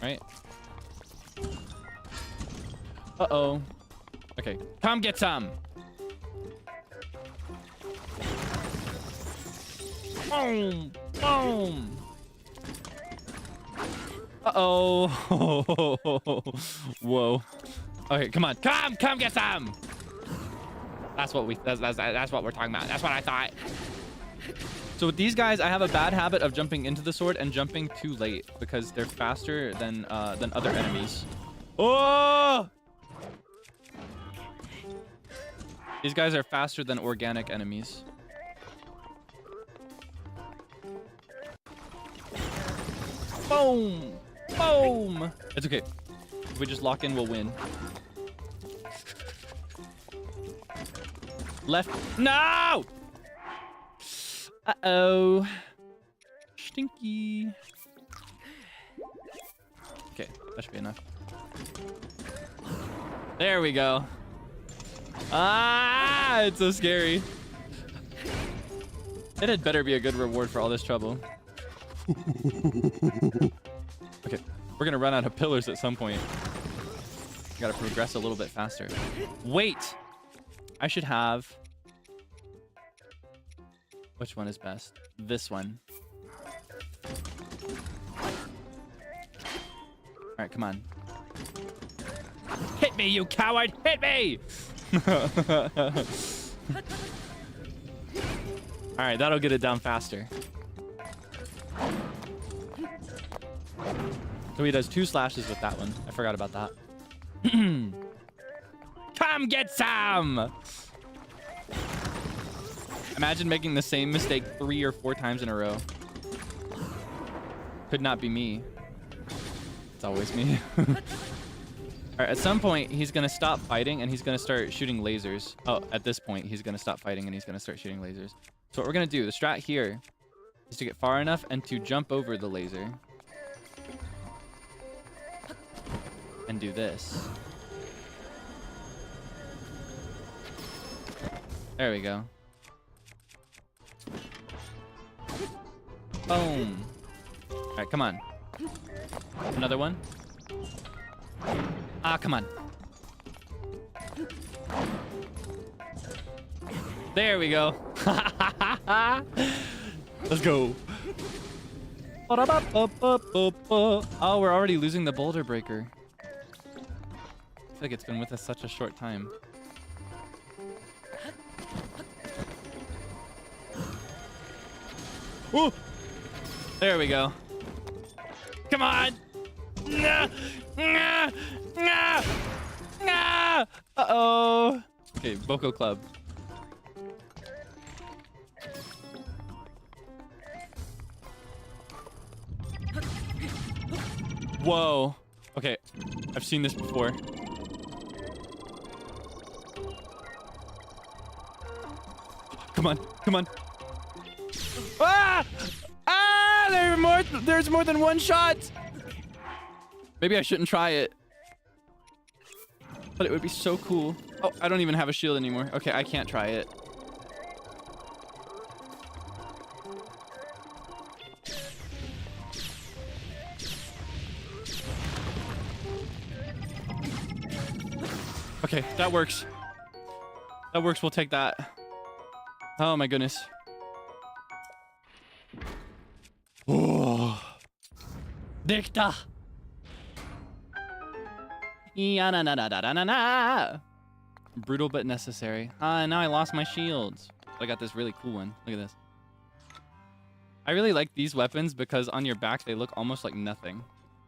Right? Uh-oh. Okay. Come get some! Boom! Boom! Uh-oh. Whoa. Okay, come on. Come get some! That's what we're talking about. That's what I thought. So with these guys, I have a bad habit of jumping into the sword and jumping too late because they're faster than other enemies. Oh! These guys are faster than organic enemies. Boom! Boom! It's okay. If we just lock in, we'll win. Left. No! Uh-oh. Stinky. Okay, that should be enough. There we go. Ah, it's so scary. It had better be a good reward for all this trouble. Okay, we're gonna run out of pillars at some point. Gotta progress a little bit faster. Wait! I should have... Which one is best? This one. Alright, come on. Hit me, you coward! Hit me! Alright, that'll get it down faster. So he does 2 slashes with that one. I forgot about that. Come get some! Imagine making the same mistake 3 or 4 times in a row. Could not be me. It's always me. All right, at some point, he's going to stop fighting and he's going to start shooting lasers. Oh, at this point, he's going to stop fighting and he's going to start shooting lasers. So what we're going to do, the strat here is to get far enough and to jump over the laser. And do this. There we go. Boom. All right, come on. Another one. Ah, come on. There we go. Let's go. Oh, we're already losing the boulder breaker. I feel like it's been with us such a short time. Ooh. There we go. Come on. Nah. Nah. Nah. Nah. Uh-oh. Okay, Boko Club. Whoa. Okay, I've seen this before. Come on, come on. Ah! Ah! There's more than one shot. Maybe I shouldn't try it. But it would be so cool. Oh, I don't even have a shield anymore. Okay, I can't try it. Okay, that works. That works, we'll take that. Oh my goodness. Oh. Dicta. Brutal but necessary. Ah, now I lost my shields. I got this really cool one. Look at this. I really like these weapons because on your back they look almost like nothing.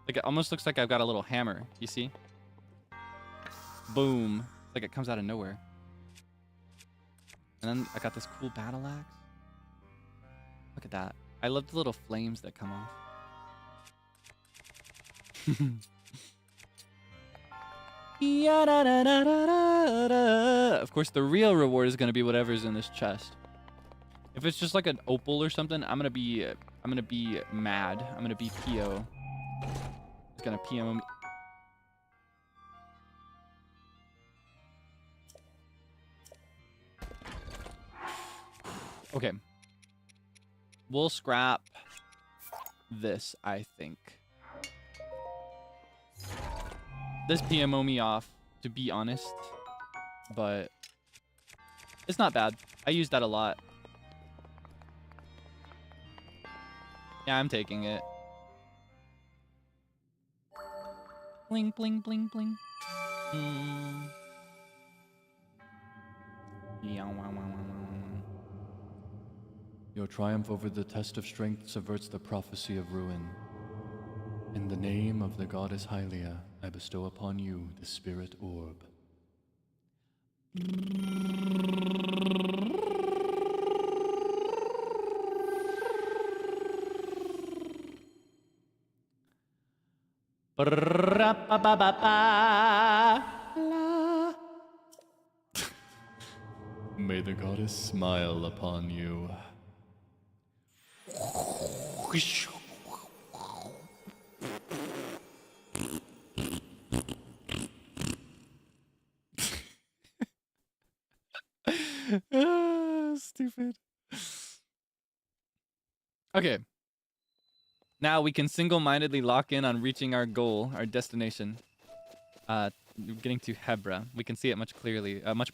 Like it almost looks like I've got a little hammer. You see? Boom. It's like it comes out of nowhere. And then I got this cool battle axe. Look at that. I love the little flames that come off. Of course, the real reward is going to be whatever's in this chest. If it's just like an opal or something, I'm gonna be mad. I'm gonna be PO. It's gonna PO me. Okay. We'll scrap this, I think. This PMO me off, to be honest. But it's not bad. I use that a lot. Yeah, I'm taking it. Bling, bling, bling, bling. Your triumph over the test of strength subverts the prophecy of ruin. In the name of the goddess Hylia, I bestow upon you the spirit orb. May the goddess smile upon you. Stupid. Okay. Now we can single-mindedly lock in on reaching our goal, our destination. Getting to Hebra. We can see it much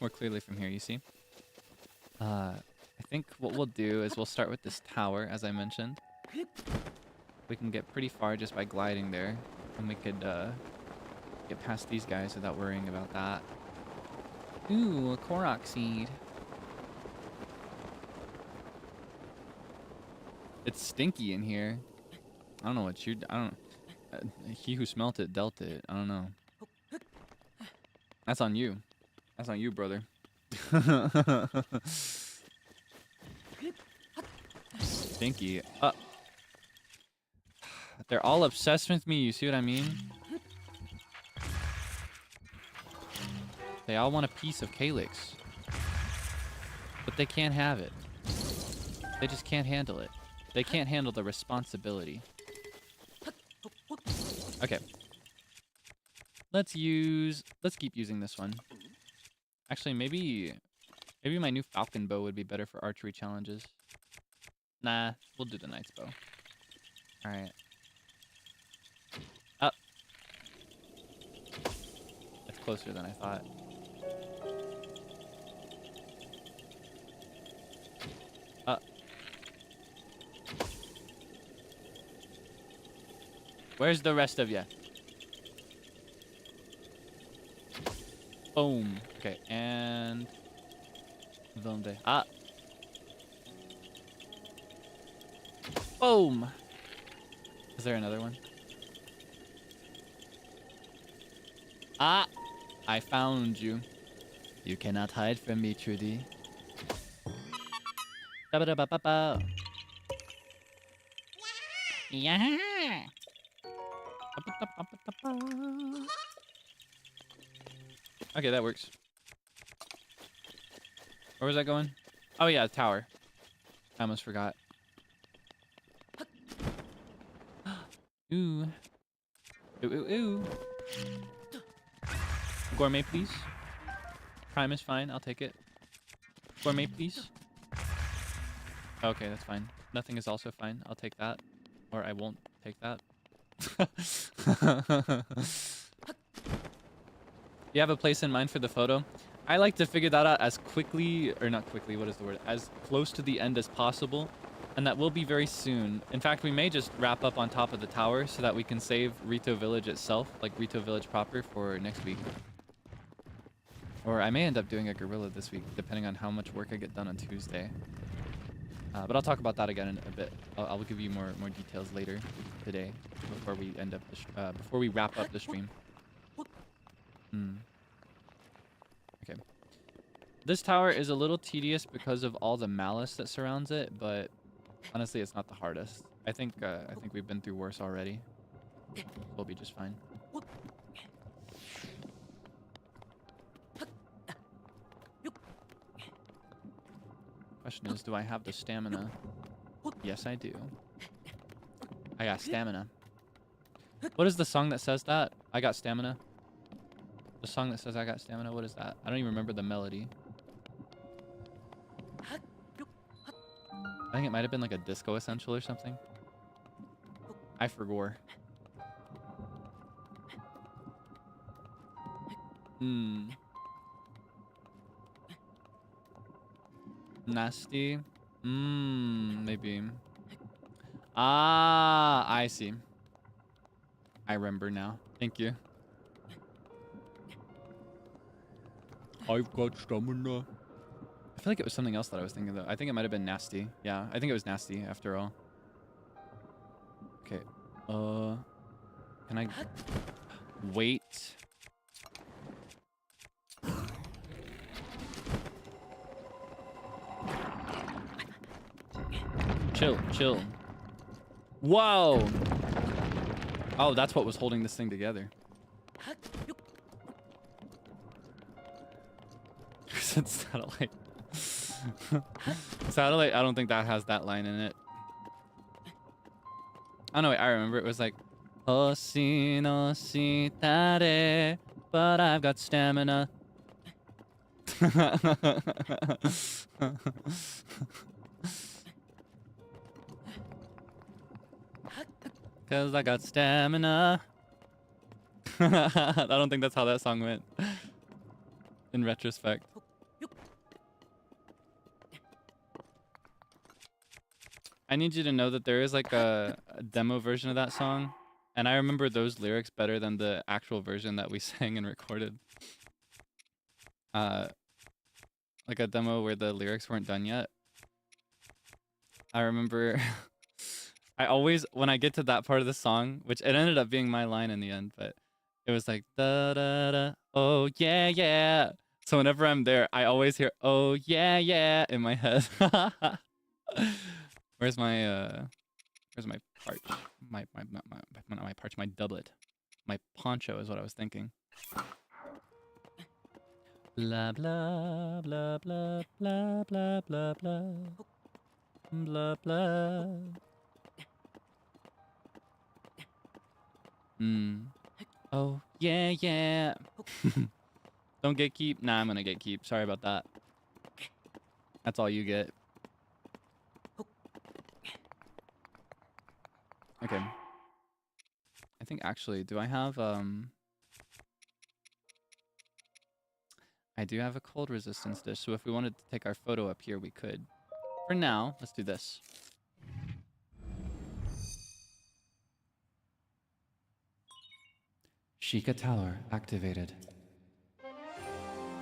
more clearly from here, you see? I think what we'll do is we'll start with this tower, as I mentioned. We can get pretty far just by gliding there. And we could get past these guys without worrying about that. Ooh, a Korok seed. It's stinky in here. I don't know what he who smelt it dealt it. I don't know. That's on you. That's on you, brother. Stinky. They're all obsessed with me. You see what I mean? They all want a piece of Kaelix. But they can't have it. They just can't handle it. They can't handle the responsibility. Okay. Let's keep using this one. Actually, maybe my new falcon bow would be better for archery challenges. Nah, we'll do the knight's bow. Alright. Up. That's closer than I thought. Up. Where's the rest of you? Boom. Okay, and... Donde? Ah! Boom! Is there another one? Ah! I found you. You cannot hide from me, Trudy. Da-ba-da-ba-ba-ba. Yeah! Ba-ba-da-ba-ba-ba. Okay, that works. Where was I going? Oh yeah, tower. I almost forgot. Ooh. Ooh, ooh, ooh. Gourmet, please. Prime is fine. I'll take it. Gourmet, please. Okay, that's fine. Nothing is also fine. I'll take that. Or I won't take that. You have a place in mind for the photo? I like to figure that out as quickly, or not quickly, what is the word? As close to the end as possible. And that will be very soon. In fact, we may just wrap up on top of the tower so that we can save Rito Village itself, like Rito Village proper, for next week. Or I may end up doing a gorilla this week, depending on how much work I get done on Tuesday. But I'll talk about that again in a bit. I'll give you more details later today before we end up before we wrap up the stream. Okay. This tower is a little tedious because of all the malice that surrounds it, but honestly, it's not the hardest. I think we've been through worse already. We'll be just fine. Question is, do I have the stamina? Yes, I do. I got stamina. What is the song that says that? I got stamina. The song that says I got stamina, what is that? I don't even remember the melody. I think it might have been like a disco essential or something. I forgot. Nasty? Maybe. Ah, I see. I remember now. Thank you. I've got stamina. I feel like it was something else that I was thinking though. I think it might have been nasty. Yeah, I think it was nasty after all. Okay. Can I wait? Chill. Whoa! Oh, that's what was holding this thing together. Said satellite. Satellite, I don't think that has that line in it. Oh no, wait, I remember it was like Hoshi no shitare, but I've got stamina. Cause I got stamina. I don't think that's how that song went. In retrospect. I need you to know that there is like a demo version of that song. And I remember those lyrics better than the actual version that we sang and recorded. Like a demo where the lyrics weren't done yet. I remember I always, when I get to that part of the song, which it ended up being my line in the end, but it was like da da da, oh yeah yeah. So whenever I'm there, I always hear oh yeah yeah in my head. Where's my parch? My parch, my doublet. My poncho is what I was thinking. Blah blah blah blah blah blah blah blah blah blah. Oh yeah yeah. Don't get keep. Nah, I'm gonna get keep. Sorry about that. That's all you get. Okay. I think actually, do I have I do have a cold resistance dish, so if we wanted to take our photo up here, we could. For now, let's do this. Sheikah Tower activated.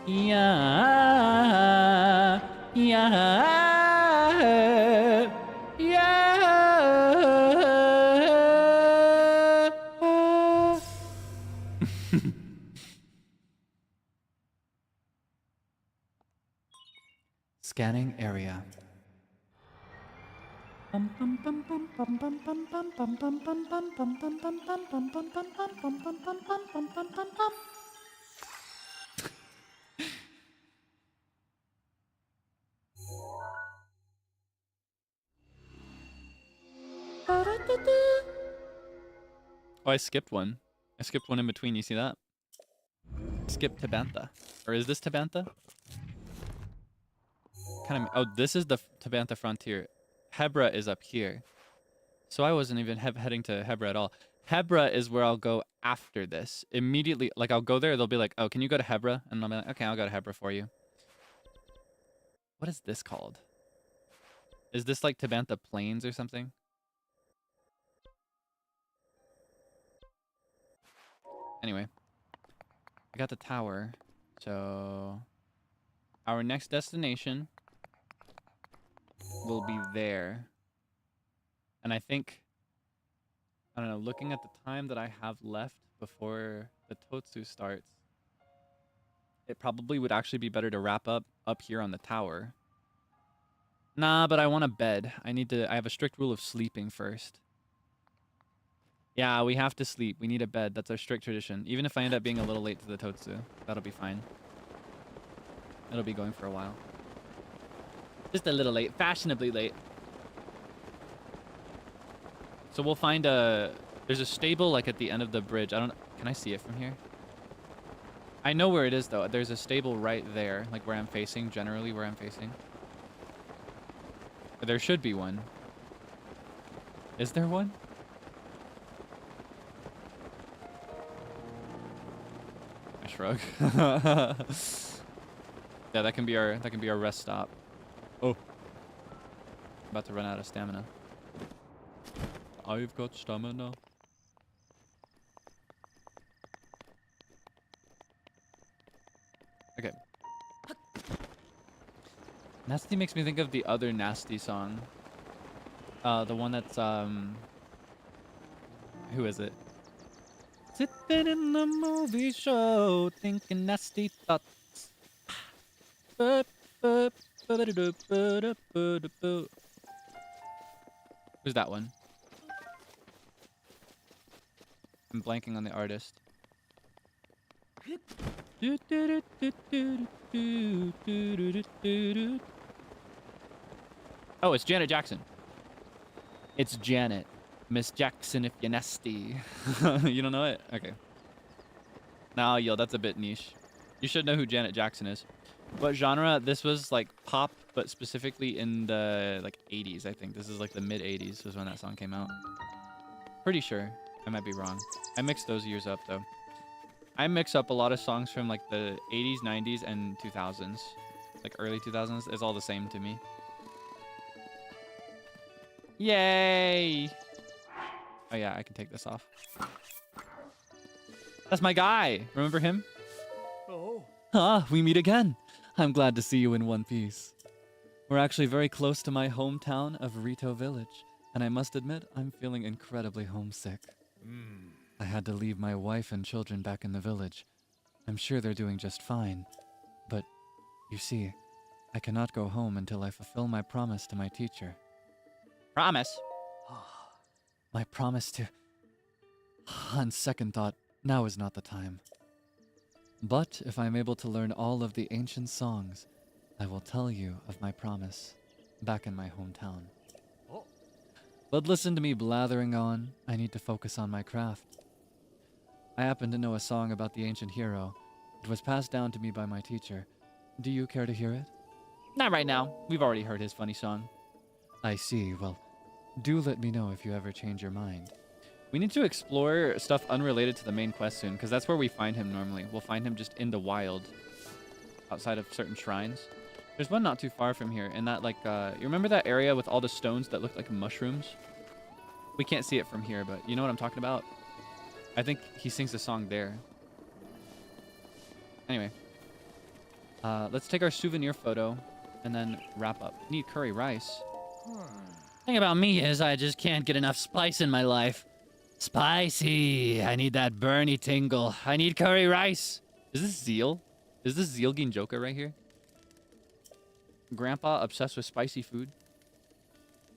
Yeah, yeah, yeah. Scanning area. Oh, I skipped one. I skipped one in between. You see that? Skip Tabantha. Or is this Tabantha? Kind of. Oh, this is the Tabantha frontier. Hebra is up here. So I wasn't even heading to Hebra at all. Hebra is where I'll go after this. Immediately, like I'll go there. They'll be like, "Oh, can you go to Hebra?" And I'll be like, "Okay, I'll go to Hebra for you." What is this called? Is this like Tabantha Plains or something? Anyway, I got the tower. So our next destination will be there. And I think, I don't know, looking at the time that I have left before the Totsu starts, it probably would actually be better to wrap up here on the tower. Nah, but I want a bed. I have a strict rule of sleeping first. Yeah, we have to sleep. We need a bed. That's our strict tradition. Even if I end up being a little late to the Totsu, that'll be fine. It'll be going for a while. Just a little late. Fashionably late. So we'll find there's a stable like at the end of the bridge. Can I see it from here? I know where it is though. There's a stable right there, like where I'm facing, generally where I'm facing. There should be one. Is there one? I shrug. Yeah, that can be our rest stop. Oh. About to run out of stamina. I've got stamina. Okay. Nasty makes me think of the other Nasty song. The one that's who is it? Sitting in the movie show, thinking nasty thoughts. Who's that one? I'm blanking on the artist. Oh, it's Janet Jackson. It's Janet. Miss Jackson if you're nasty. You don't know it? Okay. Nah, yo, that's a bit niche. You should know who Janet Jackson is. What genre? This was like pop, but specifically in the like 80s, I think. This is like the mid 80s was when that song came out. Pretty sure. I might be wrong. I mixed those years up though. I mix up a lot of songs from like the 80s, 90s, and 2000s. Like early 2000s. It's all the same to me. Yay! Oh yeah, I can take this off. That's my guy! Remember him? Oh. Ah, we meet again. I'm glad to see you in one piece. We're actually very close to my hometown of Rito Village, and I must admit, I'm feeling incredibly homesick. I had to leave my wife and children back in the village. I'm sure they're doing just fine, but you see, I cannot go home until I fulfill my promise to my teacher. Promise? My promise to... On second thought, now is not the time. But if I am able to learn all of the ancient songs, I will tell you of my promise back in my hometown. But listen to me blathering on. I need to focus on my craft. I happen to know a song about the ancient hero. It was passed down to me by my teacher. Do you care to hear it? Not right now. We've already heard his funny song. I see. Well, do let me know if you ever change your mind. We need to explore stuff unrelated to the main quest soon, because that's where we find him normally. We'll find him just in the wild, outside of certain shrines. There's one not too far from here, in that, like, you remember that area with all the stones that look like mushrooms? We can't see it from here, but you know what I'm talking about? I think he sings the song there. Anyway. Let's take our souvenir photo, and then wrap up. Need curry rice. Thing about me is I just can't get enough spice in my life. Spicy. I need that burny tingle. I need curry rice. Is this Zeal? Is this Zeal Ginjoka right here? Grandpa obsessed with spicy food.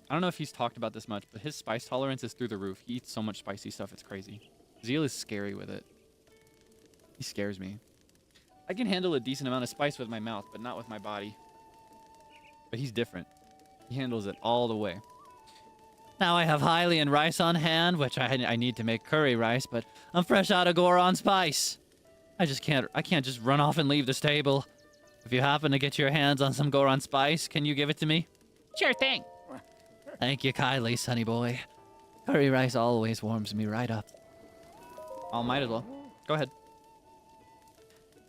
I don't know if he's talked about this much, but his spice tolerance is through the roof. He eats so much spicy stuff, it's crazy. Zeal is scary with it. He scares me. I can handle a decent amount of spice with my mouth, but not with my body. But he's different. He handles it all the way. Now I have Hylian rice on hand, which I need to make curry rice, but I'm fresh out of Goron spice. I can't just run off and leave this table. If you happen to get your hands on some Goron spice, can you give it to me? Sure thing. Thank you kindly, sonny boy. Curry rice always warms me right up. I might as well. Go ahead.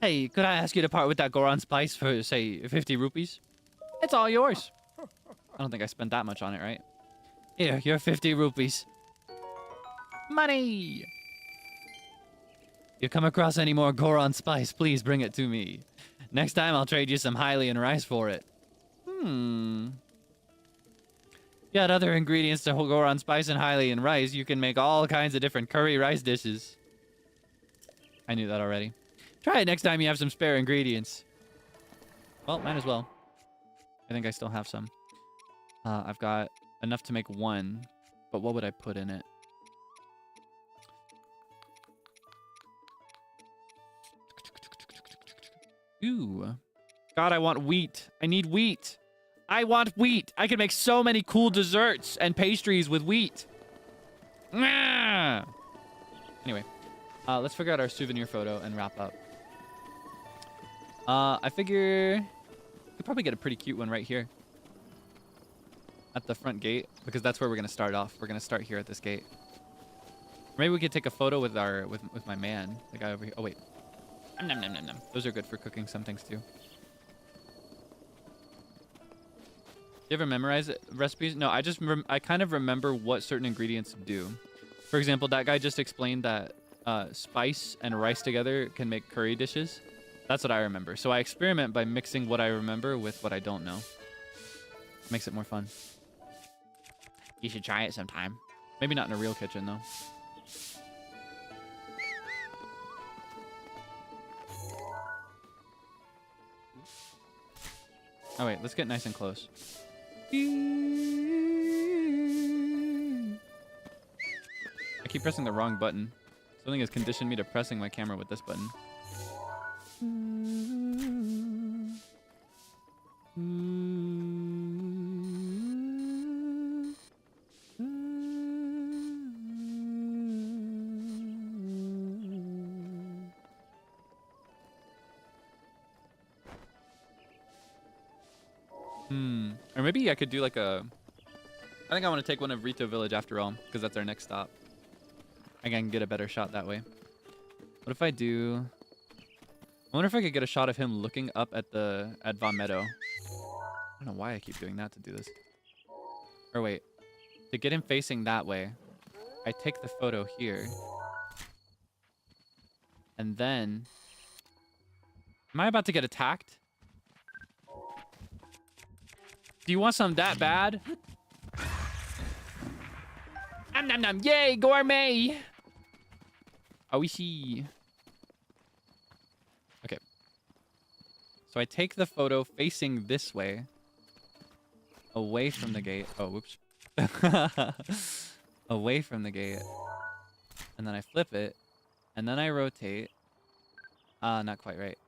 Hey, could I ask you to part with that Goron spice for, say, 50 rupees? It's all yours. I don't think I spent that much on it, right? Here, your 50 rupees. Money! You come across any more Goron spice, please bring it to me. Next time I'll trade you some Hylian rice for it. You add other ingredients to Goron spice and Hylian rice, you can make all kinds of different curry rice dishes. I knew that already. Try it next time you have some spare ingredients. Well, might as well. I think I still have some. I've got enough to make one, but what would I put in it? Ooh. God, I want wheat. I need wheat. I want wheat. I can make so many cool desserts and pastries with wheat. Ah! Anyway, let's figure out our souvenir photo and wrap up. I figure we could probably get a pretty cute one right here at the front gate, because that's where we're gonna start off. We're gonna start here at this gate. Maybe we could take a photo with with my man, the guy over here. Oh wait, nom, nom, nom, nom. Those are good for cooking some things too. You ever memorize recipes? No, I kind of remember what certain ingredients do. For example, that guy just explained that spice and rice together can make curry dishes. That's what I remember. So I experiment by mixing what I remember with what I don't know. Makes it more fun. You should try it sometime. Maybe not in a real kitchen, though. Oh, wait. Let's get nice and close. I keep pressing the wrong button. Something has conditioned me to pressing my camera with this button. Or maybe I could do like a... I think I want to take one of Rito Village after all, because that's our next stop. I can get a better shot that way. What if I do... I wonder if I could get a shot of him looking up at Von Meadow. I don't know why I keep doing that to do this. Or wait. To get him facing that way, I take the photo here. And then... Am I about to get attacked? Do you want some that bad? Nom nom nom. Yay, gourmet! Oishi. Okay. So I take the photo facing this way. Away from the gate. Oh, whoops. Away from the gate. And then I flip it. And then I rotate. Not quite right.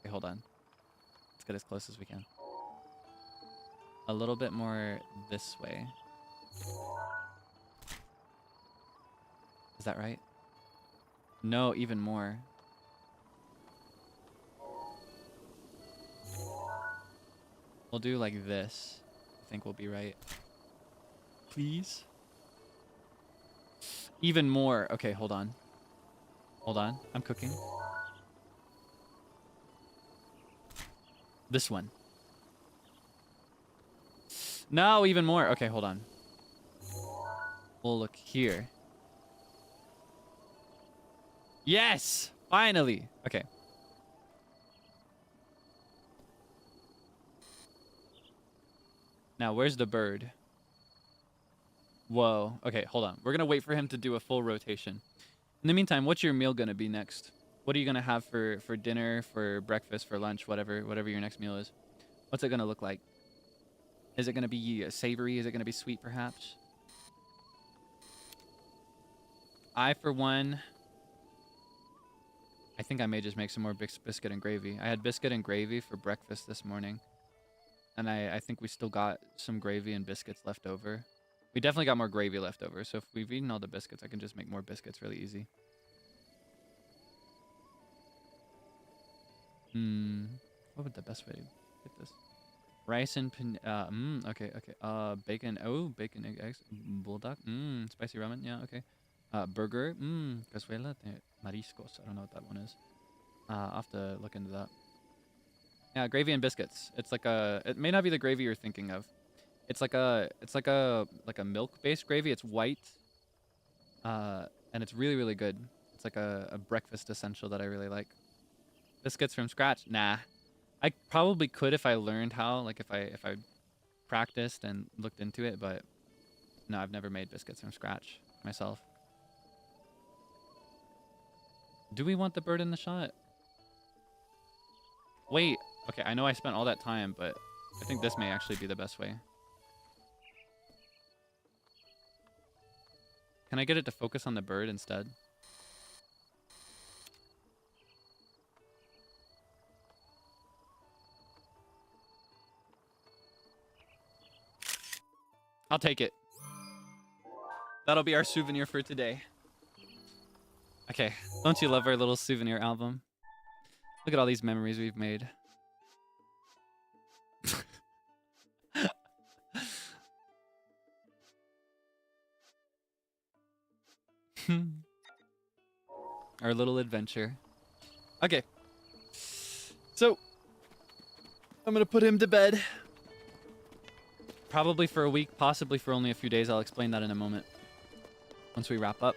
Okay, hold on. Let's get as close as we can. A little bit more this way. Is that right? No, even more. We'll do like this. I think we'll be right. Please? Even more. Okay, hold on. Hold on. I'm cooking. This one. No, even more. Okay, hold on. We'll look here. Yes! Finally! Okay. Now, where's the bird? Whoa. Okay, hold on. We're gonna wait for him to do a full rotation. In the meantime, what's your meal gonna be next? What are you gonna have for dinner, for breakfast, for lunch, whatever your next meal is? What's it gonna look like? Is it gonna be savory? Is it gonna be sweet, perhaps? I, for one, I think I may just make some more biscuit and gravy. I had biscuit and gravy for breakfast this morning. And I think we still got some gravy and biscuits left over. We definitely got more gravy left over. So if we've eaten all the biscuits, I can just make more biscuits really easy. What would the best way to get this? Rice and okay. Bacon. Oh, bacon, eggs, bulldog. Spicy ramen. Yeah, okay. Burger. Cazuela de mariscos. I don't know what that one is. I'll have to look into that. Yeah, gravy and biscuits. It's like a. It may not be the gravy you're thinking of. It's like a milk-based gravy. It's white. And it's really, really good. It's like a breakfast essential that I really like. Biscuits from scratch? Nah. I probably could if I learned how, like if I practiced and looked into it, but no, I've never made biscuits from scratch myself. Do we want the bird in the shot? Wait. Okay, I know I spent all that time, but I think this may actually be the best way. Can I get it to focus on the bird instead? I'll take it. That'll be our souvenir for today. Okay, don't you love our little souvenir album? Look at all these memories we've made. Our little adventure. Okay. So, I'm gonna put him to bed. Probably for a week, possibly for only a few days. I'll explain that in a moment. Once we wrap up.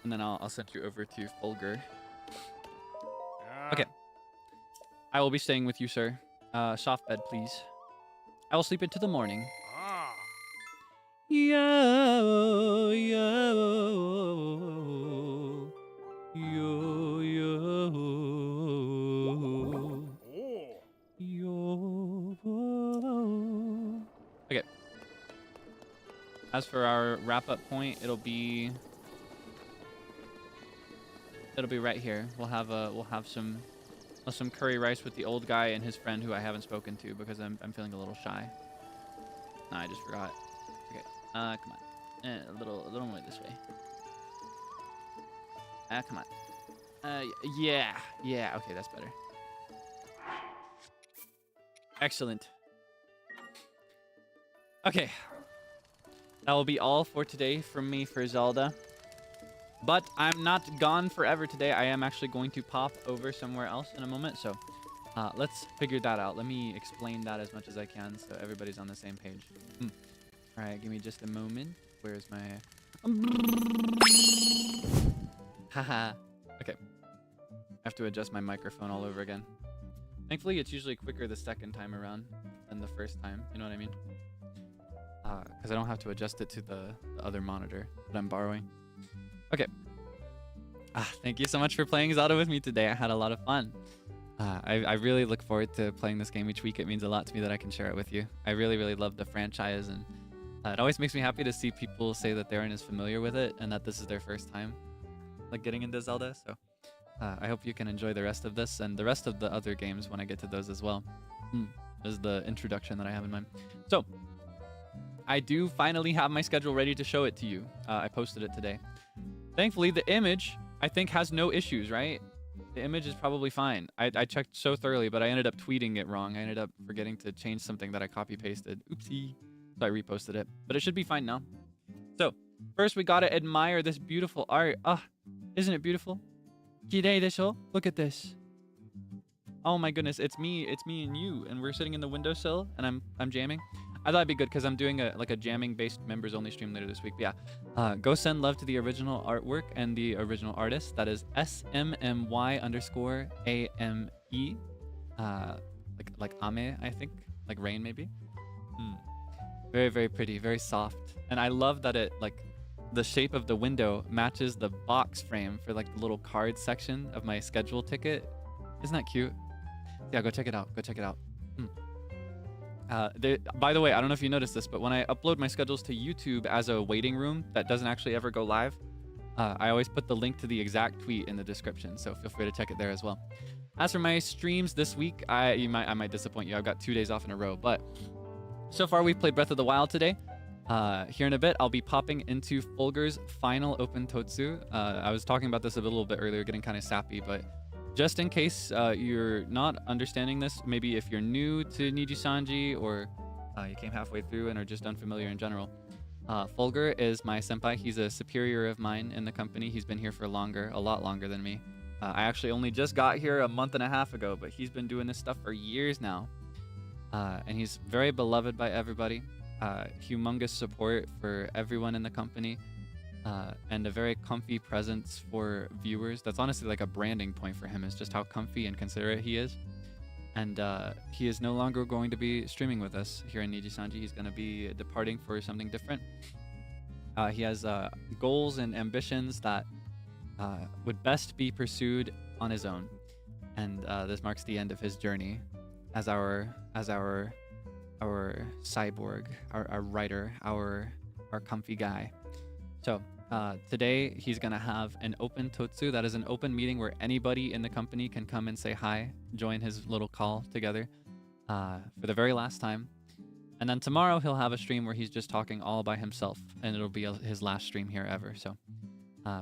And then I'll send you over to Fulgur. Okay. I will be staying with you, sir. Soft bed, please. I will sleep into the morning. Yo, yo, yo, yo, yo. Okay. As for our wrap-up point, it'll be right here. We'll have some curry rice with the old guy and his friend who I haven't spoken to because I'm feeling a little shy. Nah, I just forgot. Okay. Come on. A little more this way. Come on. Yeah. Okay, that's better. Excellent. Okay. That will be all for today from me for Zelda. But I'm not gone forever today. I am actually going to pop over somewhere else in a moment. So let's figure that out. Let me explain that as much as I can so everybody's on the same page. All right, give me just a moment. Where's my... Haha. Okay. I have to adjust my microphone all over again. Thankfully, it's usually quicker the second time around than the first time. You know what I mean? Because I don't have to adjust it to the other monitor that I'm borrowing. Okay. Thank you so much for playing Zelda with me today. I had a lot of fun. I really look forward to playing this game each week. It means a lot to me that I can share it with you. I really, really love the franchise, and it always makes me happy to see people say that they aren't as familiar with it and that this is their first time like getting into Zelda. So I hope you can enjoy the rest of this and the rest of the other games when I get to those as well. Is the introduction that I have in mind. So, I do finally have my schedule ready to show it to you. I posted it today. Thankfully, the image, I think, has no issues, right? The image is probably fine. I checked so thoroughly, but I ended up tweeting it wrong. I ended up forgetting to change something that I copy-pasted. Oopsie. So I reposted it. But it should be fine now. So, first we gotta admire this beautiful art. Isn't it beautiful? Kirei desho? Look at this. Oh my goodness, it's me and you, and we're sitting in the windowsill, and I'm jamming. I thought it'd be good because I'm doing a jamming-based members-only stream later this week. But yeah, go send love to the original artwork and the original artist. That is SMMY_AME, like Ame, I think, like rain maybe. Very, very pretty, very soft, and I love that it the shape of the window matches the box frame for like the little card section of my schedule ticket. Isn't that cute? Yeah, go check it out. Go check it out. By the way, I don't know if you noticed this, but when I upload my schedules to YouTube as a waiting room that doesn't actually ever go live, I always put the link to the exact tweet in the description, so feel free to check it there as well. As for my streams this week, I might disappoint you. I've got 2 days off in a row, but so far we've played Breath of the Wild today. Here in a bit, I'll be popping into Fulgur's final open Totsu. I was talking about this a little bit earlier, getting kind of sappy, but just in case you're not understanding this, maybe if you're new to NIJISANJI or you came halfway through and are just unfamiliar in general, Fulgur is my senpai. He's a superior of mine in the company. He's been here for longer, a lot longer than me. I actually only just got here a month and a half ago, but he's been doing this stuff for years now. And he's very beloved by everybody. Humongous support for everyone in the company. And a very comfy presence for viewers. That's honestly like a branding point for him, is just how comfy and considerate he is. And he is no longer going to be streaming with us here in NIJISANJI. He's going to be departing for something different. He has goals and ambitions that would best be pursued on his own. And this marks the end of his journey as our cyborg, our writer, our comfy guy. So today he's gonna have an open Totsu. That is an open meeting where anybody in the company can come and say hi, join his little call together for the very last time. And then tomorrow he'll have a stream where he's just talking all by himself, and it'll be his last stream here ever. So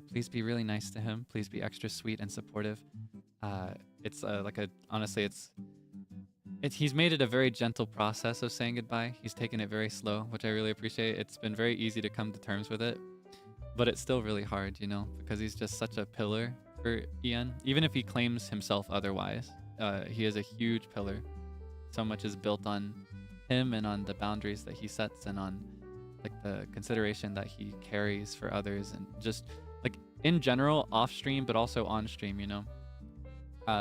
please be really nice to him. Please be extra sweet and supportive. Honestly, he's made it a very gentle process of saying goodbye. He's taken it very slow, which I really appreciate. It's been very easy to come to terms with it, but it's still really hard, you know, because he's just such a pillar for EN. Even if he claims himself otherwise, he is a huge pillar. So much is built on him and on the boundaries that he sets and on like the consideration that he carries for others, and just like in general off stream, but also on stream, you know.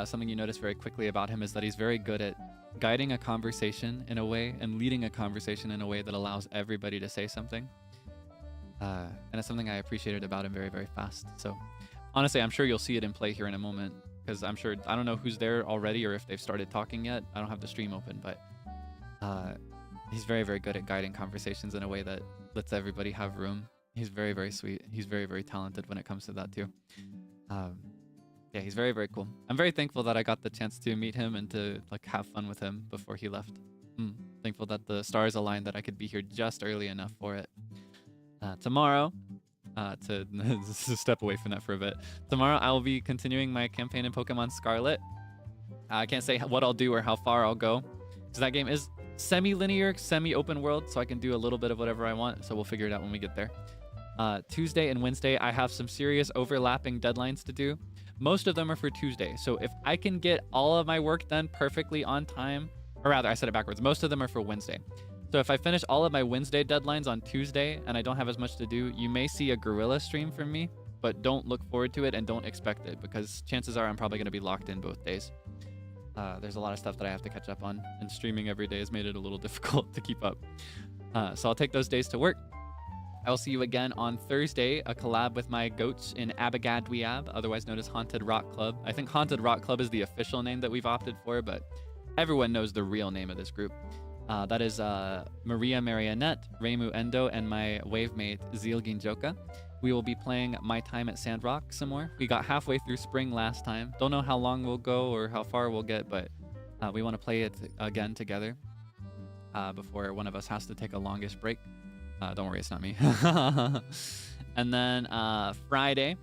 Something you notice very quickly about him is that he's very good at guiding a conversation in a way and leading a conversation in a way that allows everybody to say something. And it's something I appreciated about him very, very fast. So honestly, I'm sure you'll see it in play here in a moment, because I don't know who's there already or if they've started talking yet. I don't have the stream open, but he's very, very good at guiding conversations in a way that lets everybody have room. He's very, very sweet. He's very, very talented when it comes to that too. Yeah, he's very, very cool. I'm very thankful that I got the chance to meet him and to like have fun with him before he left. Thankful that the stars aligned, that I could be here just early enough for it. Tomorrow, to step away from that for a bit. Tomorrow, I'll be continuing my campaign in Pokemon Scarlet. I can't say what I'll do or how far I'll go, because that game is semi-linear, semi-open world, so I can do a little bit of whatever I want. So we'll figure it out when we get there. Tuesday and Wednesday, I have some serious overlapping deadlines to do. Most of them are for Tuesday. So if I can get all of my work done perfectly on time, or rather, I said it backwards. Most of them are for Wednesday. So if I finish all of my Wednesday deadlines on Tuesday and I don't have as much to do, you may see a guerrilla stream from me, but don't look forward to it and don't expect it, because chances are I'm probably going to be locked in both days. There's a lot of stuff that I have to catch up on, and streaming every day has made it a little difficult to keep up. So I'll take those days to work. I will see you again on Thursday, a collab with my goats in Abagadweab, otherwise known as Haunted Rock Club. I think Haunted Rock Club is the official name that we've opted for, but everyone knows the real name of this group. That is Maria Marionette, Reimu Endo, and my wave mate Zeal Ginjoka. we will be playing My Time at Sandrock some more. We got halfway through spring last time. Don't know how long we'll go or how far we'll get, but we want to play it again together before one of us has to take a longish break. Don't worry, it's not me. And then Friday,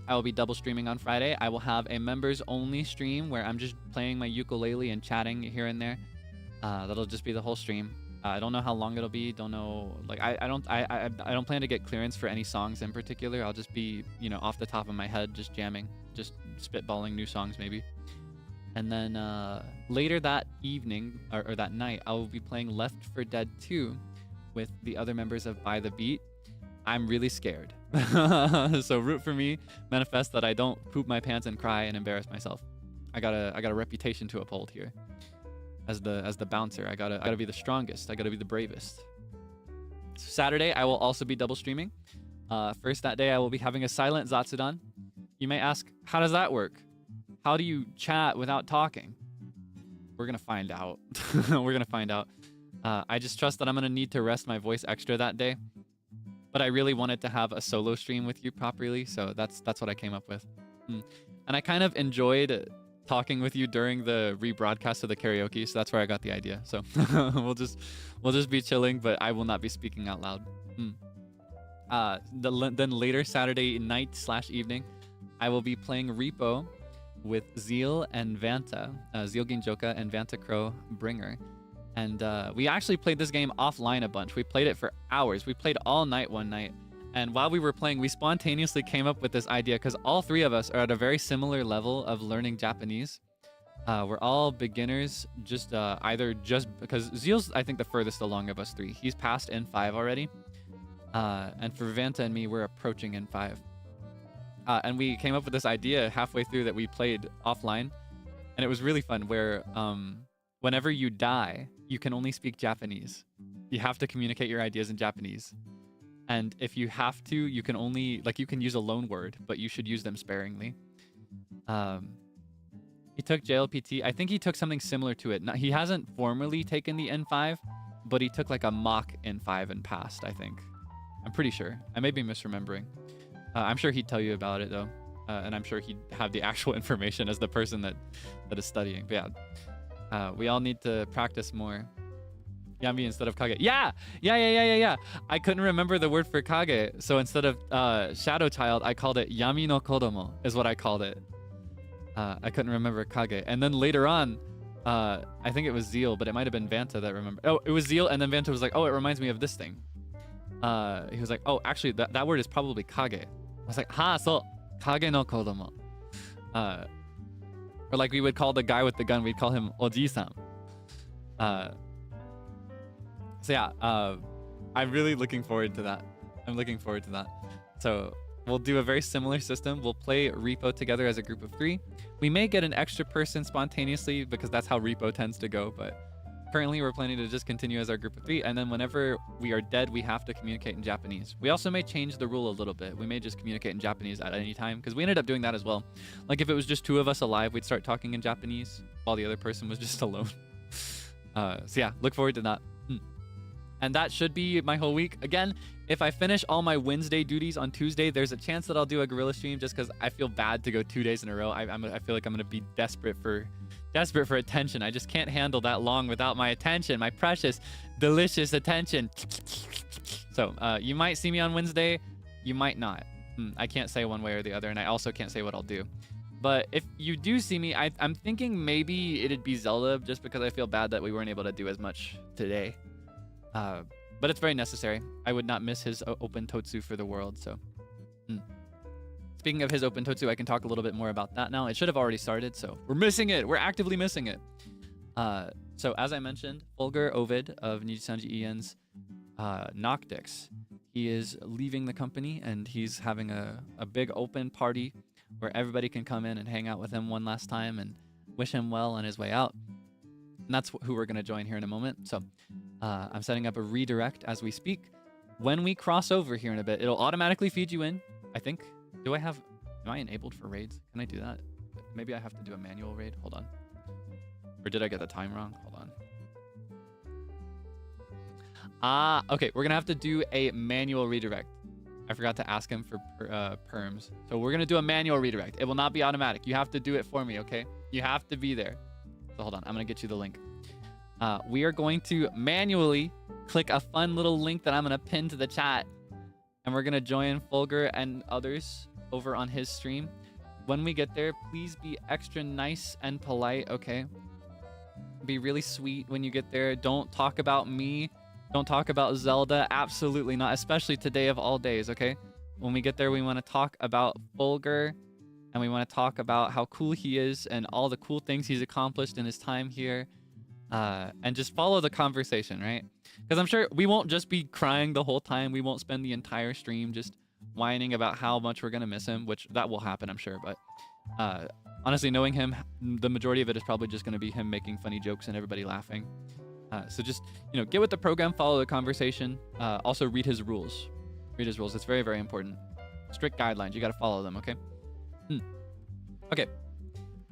I will be double streaming on Friday. I will have a members only stream where I'm just playing my ukulele and chatting here and there. That'll just be the whole stream. I don't know how long it'll be. Don't know. Like I don't plan to get clearance for any songs in particular. I'll just be, you know, off the top of my head, just jamming, just spitballing new songs maybe. And then later that evening or that night, I will be playing Left 4 Dead 2 with the other members of By the Beat. I'm really scared. So root for me, manifest that I don't poop my pants and cry and embarrass myself. I got a reputation to uphold here. As the bouncer, I gotta be the strongest. I gotta be the bravest. Saturday, I will also be double streaming. First that day, I will be having a silent Zatsudan. You may ask, how does that work? How do you chat without talking? We're gonna find out. We're gonna find out. I just trust that I'm gonna need to rest my voice extra that day. But I really wanted to have a solo stream with you properly, so that's what I came up with. And I kind of enjoyed talking with you during the rebroadcast of the karaoke, so that's where I got the idea. So we'll just be chilling, but I will not be speaking out loud. Then later Saturday night/evening, I will be playing Repo with Zeal and Vanta, Zeal Ginjoka and Vanta Crow Bringer. And we actually played this game offline a bunch. We played it for hours. We played all night one night. And while we were playing, we spontaneously came up with this idea because all three of us are at a very similar level of learning Japanese. We're all beginners, either because Zeal's, I think, the furthest along of us three. He's past N5 already. And for Vanta and me, we're approaching N5. And we came up with this idea halfway through that we played offline. And it was really fun where whenever you die, you can only speak Japanese. You have to communicate your ideas in Japanese. And if you have to, you can only, you can use a loan word, but you should use them sparingly. He took JLPT. I think he took something similar to it. He hasn't formally taken the N5, but he took like a mock N5 and passed, I think. I'm pretty sure. I may be misremembering. I'm sure he'd tell you about it, though. And I'm sure he'd have the actual information as the person that is studying. But yeah, we all need to practice more. Yami instead of Kage. Yeah. I couldn't remember the word for Kage. So instead of Shadow Child, I called it Yami no Kodomo is what I called it. I couldn't remember Kage. And then later on, I think it was Zeal, but it might have been Vanta that remembered. Oh, it was Zeal. And then Vanta was like, oh, it reminds me of this thing. He was like, oh, actually, that word is probably Kage. I was like, so Kage no Kodomo. Or like we would call the guy with the gun, we'd call him Oji-san. So yeah, I'm really looking forward to that. I'm looking forward to that. So we'll do a very similar system. We'll play Repo together as a group of 3. We may get an extra person spontaneously because that's how Repo tends to go. But currently we're planning to just continue as our group of 3. And then whenever we are dead, we have to communicate in Japanese. We also may change the rule a little bit. We may just communicate in Japanese at any time because we ended up doing that as well. Like if it was just 2 of us alive, we'd start talking in Japanese while the other person was just alone. So yeah, look forward to that. And that should be my whole week. Again, if I finish all my Wednesday duties on Tuesday, there's a chance that I'll do a gorilla stream just because I feel bad to go 2 days in a row. I feel like I'm gonna be desperate for attention. I just can't handle that long without my attention, my precious, delicious attention. So you might see me on Wednesday, you might not. I can't say one way or the other, and I also can't say what I'll do. But if you do see me, I'm thinking maybe it'd be Zelda just because I feel bad that we weren't able to do as much today. But it's very necessary. I would not miss his open totsu for the world, so. Speaking of his open totsu, I can talk a little bit more about that now. It should have already started, so we're missing it. We're actively missing it. So as I mentioned, Fulgur Ovid of NIJISANJI EN's Noctix, he is leaving the company and he's having a big open party where everybody can come in and hang out with him one last time and wish him well on his way out. And that's who we're going to join here in a moment. So I'm setting up a redirect as we speak. When we cross over here in a bit, it'll automatically feed you in, I think. Am I enabled for raids? Can I do that? Maybe I have to do a manual raid. Hold on. Or did I get the time wrong? Hold on. Okay. We're going to have to do a manual redirect. I forgot to ask him for perms. So we're gonna do a manual redirect. It will not be automatic. You have to do it for me, okay? You have to be there. So hold on, I'm gonna get you the link. We are going to manually click a fun little link that I'm gonna pin to the chat, and we're gonna join Fulgur and others over on his stream. When we get there, please be extra nice and polite, okay? Be really sweet when you get there. Don't talk about me. Don't talk about Zelda. Absolutely not, especially today of all days, okay? When we get there, we want to talk about Fulgur, and we want to talk about how cool he is and all the cool things he's accomplished in his time here. And just follow the conversation, right? Because I'm sure we won't just be crying the whole time. We won't spend the entire stream just whining about how much we're going to miss him, which that will happen, I'm sure. But honestly, knowing him, the majority of it is probably just going to be him making funny jokes and everybody laughing. So just, get with the program, follow the conversation. Also read his rules. Read his rules. It's very, very important. Strict guidelines. You got to follow them, okay? Okay.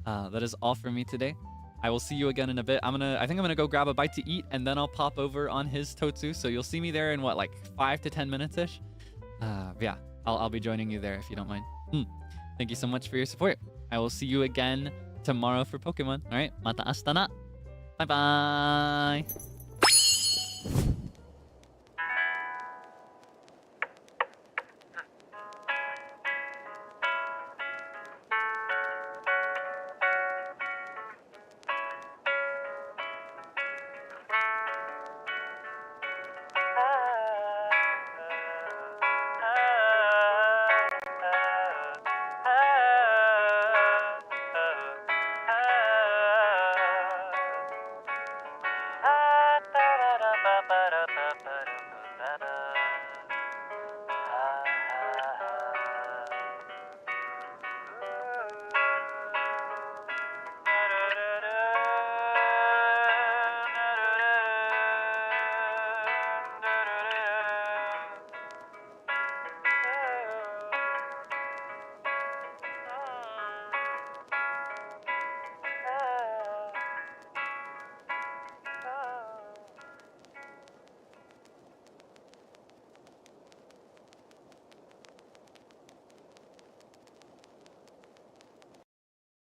That is all for me today. I will see you again in a bit. I think I'm gonna go grab a bite to eat, and then I'll pop over on his Totsu. So you'll see me there in what, like 5 to 10 minutes-ish? Yeah, I'll be joining you there if you don't mind. Thank you so much for your support. I will see you again tomorrow for Pokemon. All right, mata ashita na. Bye bye.